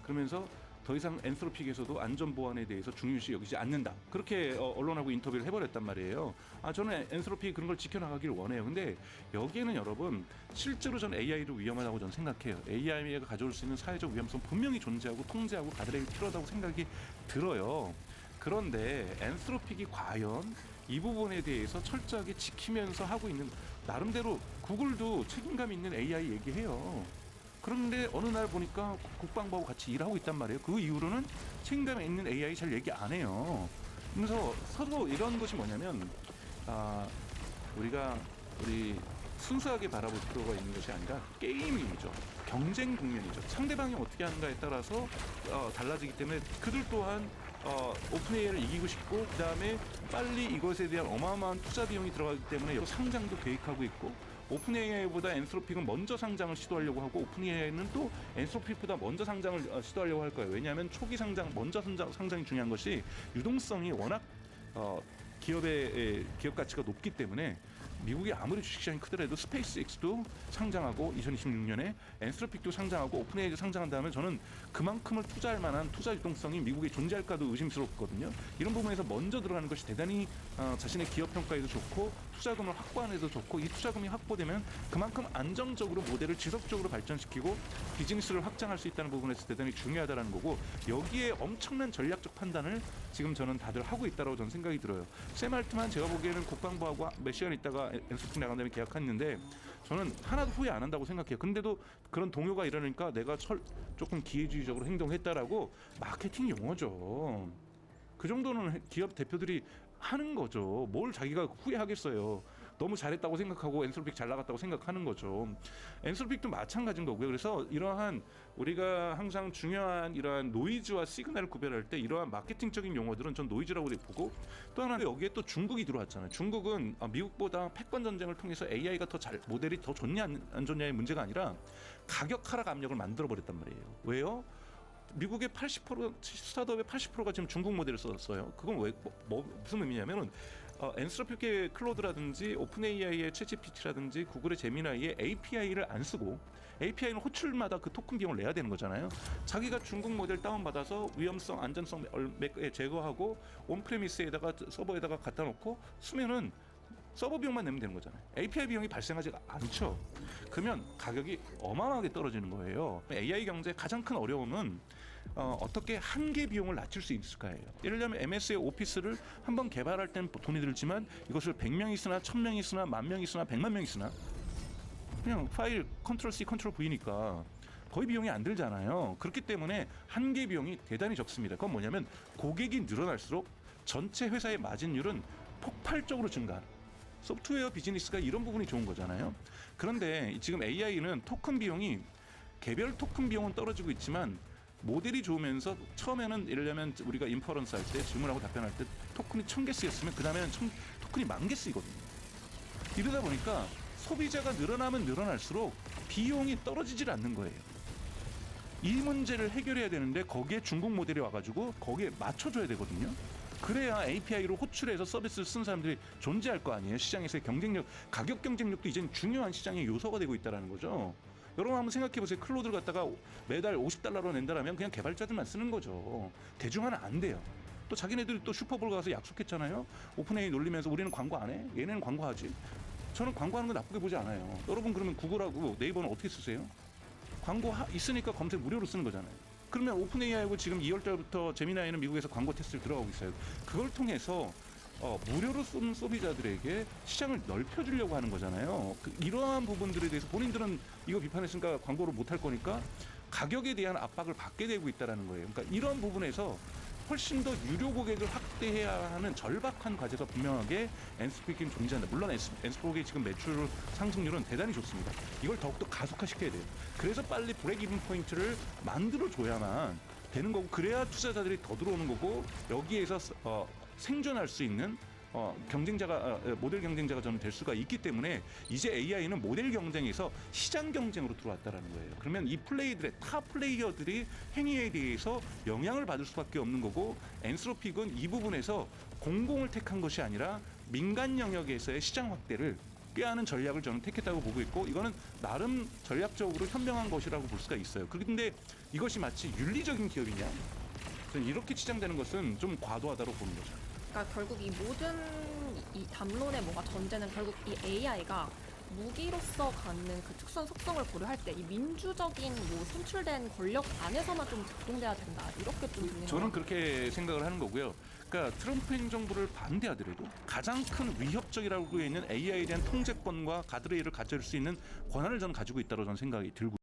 Speaker 2: 그러면서 더 이상 엔트로픽에서도 안전보안에 대해서 중요시 여기지 않는다. 그렇게 언론하고 인터뷰를 해버렸단 말이에요. 저는 엔트로픽 그런 걸 지켜나가길 원해요. 근데 여기에는 여러분 실제로 저는 AI도 위험하다고 저는 생각해요. AI가 가져올 수 있는 사회적 위험성 분명히 존재하고 통제하고 가드레일 필요하다고 생각이 들어요. 그런데 엔스로픽이 과연 이 부분에 대해서 철저하게 지키면서 하고 있는, 나름대로 구글도 책임감 있는 AI 얘기해요. 그런데 어느 날 보니까 국방부하고 같이 일하고 있단 말이에요. 그 이후로는 책임감 있는 AI 잘 얘기 안 해요. 그래서 서로 이런 것이 뭐냐면 우리 순수하게 바라볼 필요가 있는 것이 아니라 게임이죠. 경쟁 국면이죠. 상대방이 어떻게 하는가에 따라서 달라지기 때문에 그들 또한 오픈AI를 이기고 싶고, 그 다음에 빨리 이것에 대한 어마어마한 투자 비용이 들어가기 때문에 상장도 계획하고 있고, 오픈AI보다 엔스로픽은 먼저 상장을 시도하려고 하고, 오픈AI는 또 엔스로픽보다 먼저 상장을 시도하려고 할 거예요. 왜냐하면 초기 상장, 먼저 상장이 중요한 것이 유동성이 워낙 기업의 기업 가치가 높기 때문에 미국이 아무리 주식시장이 크더라도 스페이스X도 상장하고 2026년에 엔스로픽도 상장하고 오픈AI도 상장한다면 저는 그만큼을 투자할 만한 투자 유동성이 미국에 존재할까도 의심스럽거든요. 이런 부분에서 먼저 들어가는 것이 대단히 자신의 기업 평가에도 좋고 투자금을 확보하는 데도 좋고, 이 투자금이 확보되면 그만큼 안정적으로 모델을 지속적으로 발전시키고 비즈니스를 확장할 수 있다는 부분에서 대단히 중요하다는 거고, 여기에 엄청난 전략적 판단을 지금 저는 다들 하고 있다고 저는 생각이 들어요. 샘 알트만 제가 보기에는 국방부하고 몇 시간 있다가 엔스로픽 나간 다음에 계약했는데 저는 하나도 후회 안 한다고 생각해요. 근데도 그런 동요가 이러니까 내가 조금 기회주의적으로 행동했다라고 마케팅 용어죠. 그 정도는 기업 대표들이 하는 거죠. 뭘 자기가 후회하겠어요. 너무 잘했다고 생각하고 엔스로픽 잘 나갔다고 생각하는 거죠. 엔스로픽도 마찬가지인 거고요. 그래서 이러한 우리가 항상 중요한 이러한 노이즈와 시그널을 구별할 때 이러한 마케팅적인 용어들은 전 노이즈라고 보고, 또 하나는 여기에 또 중국이 들어왔잖아요. 중국은 미국보다 패권 전쟁을 통해서 AI가 더 잘, 모델이 더 좋냐 안 좋냐의 문제가 아니라 가격 하락 압력을 만들어 버렸단 말이에요. 왜요? 미국의 80% 스타트업의 80%가 지금 중국 모델을 썼어요. 그건 왜 무슨 의미냐면은 엔스로픽의 클로드라든지 오픈AI의 챗GPT라든지 구글의 제미나이의 API를 안 쓰고, API는 호출마다 그 토큰 비용을 내야 되는 거잖아요. 자기가 중국 모델 다운받아서 위험성, 안전성 제거하고 온프레미스에다가 서버에다가 갖다 놓고 쓰면은 서버 비용만 내면 되는 거잖아요. API 비용이 발생하지 않죠. 그러면 가격이 어마어마하게 떨어지는 거예요. AI 경제의 가장 큰 어려움은 어떻게 한계 비용을 낮출 수 있을까예요. 예를 들면 MS의 오피스를 한번 개발할 때는 돈이 들지만 이것을 100명이 쓰나 1000명이 쓰나 10,000명이 쓰나 100만 명이 쓰나 그냥 파일 컨트롤 C 컨트롤 V니까 거의 비용이 안 들잖아요. 그렇기 때문에 한계 비용이 대단히 적습니다. 그건 뭐냐면 고객이 늘어날수록 전체 회사의 마진율은 폭발적으로 증가하는, 소프트웨어 비즈니스가 이런 부분이 좋은 거잖아요. 그런데 지금 AI는 토큰 비용이, 개별 토큰 비용은 떨어지고 있지만 모델이 좋으면서 처음에는 예를 들면 우리가 인퍼런스 할 때 질문하고 답변할 때 토큰이 1000개 쓰였으면 그 다음에는 토큰이 10,000개 쓰이거든요. 이러다 보니까 소비자가 늘어나면 늘어날수록 비용이 떨어지질 않는 거예요. 이 문제를 해결해야 되는데 거기에 중국 모델이 와가지고 거기에 맞춰줘야 되거든요. 그래야 API로 호출해서 서비스를 쓰는 사람들이 존재할 거 아니에요. 시장에서의 경쟁력, 가격 경쟁력도 이제는 중요한 시장의 요소가 되고 있다는 거죠. 여러분 한번 생각해 보세요. 클로드를 갖다가 매달 $50로 낸다라면 그냥 개발자들만 쓰는 거죠. 대중화는 안 돼요. 또 자기네들이 또 슈퍼볼 가서 약속했잖아요. 오픈AI 놀리면서 우리는 광고 안 해? 얘네는 광고하지. 저는 광고하는 거 나쁘게 보지 않아요. 여러분 그러면 구글하고 네이버는 어떻게 쓰세요? 광고 있으니까 검색 무료로 쓰는 거잖아요. 그러면 오픈AI하고 지금 2월달부터 제미나이는 미국에서 광고 테스트를 들어가고 있어요. 그걸 통해서 무료로 쓰는 소비자들에게 시장을 넓혀주려고 하는 거잖아요. 이러한 부분들에 대해서 본인들은 이거 비판했으니까 광고를 못할 거니까 가격에 대한 압박을 받게 되고 있다는 거예요. 그러니까 이런 부분에서 훨씬 더 유료 고객을 확대해야 하는 절박한 과제가 분명하게 엔스로픽이 존재한다. 물론 엔스로픽의 지금 매출 상승률은 대단히 좋습니다. 이걸 더욱더 가속화시켜야 돼요. 그래서 빨리 브레이크 이븐 포인트를 만들어줘야만 되는 거고, 그래야 투자자들이 더 들어오는 거고, 여기에서 생존할 수 있는 경쟁자가, 모델 경쟁자가 저는 될 수가 있기 때문에 이제 AI는 모델 경쟁에서 시장 경쟁으로 들어왔다라는 거예요. 그러면 이 탑 플레이어들이 행위에 대해서 영향을 받을 수밖에 없는 거고, 엔스로픽은 이 부분에서 공공을 택한 것이 아니라 민간 영역에서의 시장 확대를 꾀하는 전략을 저는 택했다고 보고 있고, 이거는 나름 전략적으로 현명한 것이라고 볼 수가 있어요. 그런데 이것이 마치 윤리적인 기업이냐? 저는 이렇게 치장되는 것은 좀 과도하다고 보는 거죠.
Speaker 9: 그러니까 결국 이 모든 이 담론의 뭔가 전제는 결국 이 AI가 무기로서 갖는 그 특수한 속성을 고려할 때 이 민주적인 뭐 선출된 권력 안에서만 좀 작동돼야 된다 이렇게 좀 들리는
Speaker 2: 저는
Speaker 9: 것
Speaker 2: 그렇게 생각을 하는 거고요. 그러니까 트럼프 행정부를 반대하더라도 가장 큰 위협적이라고 있는 AI에 대한 통제권과 가드레일을 가질 수 있는 권한을 저는 가지고 있다고 저는 생각이 들고요.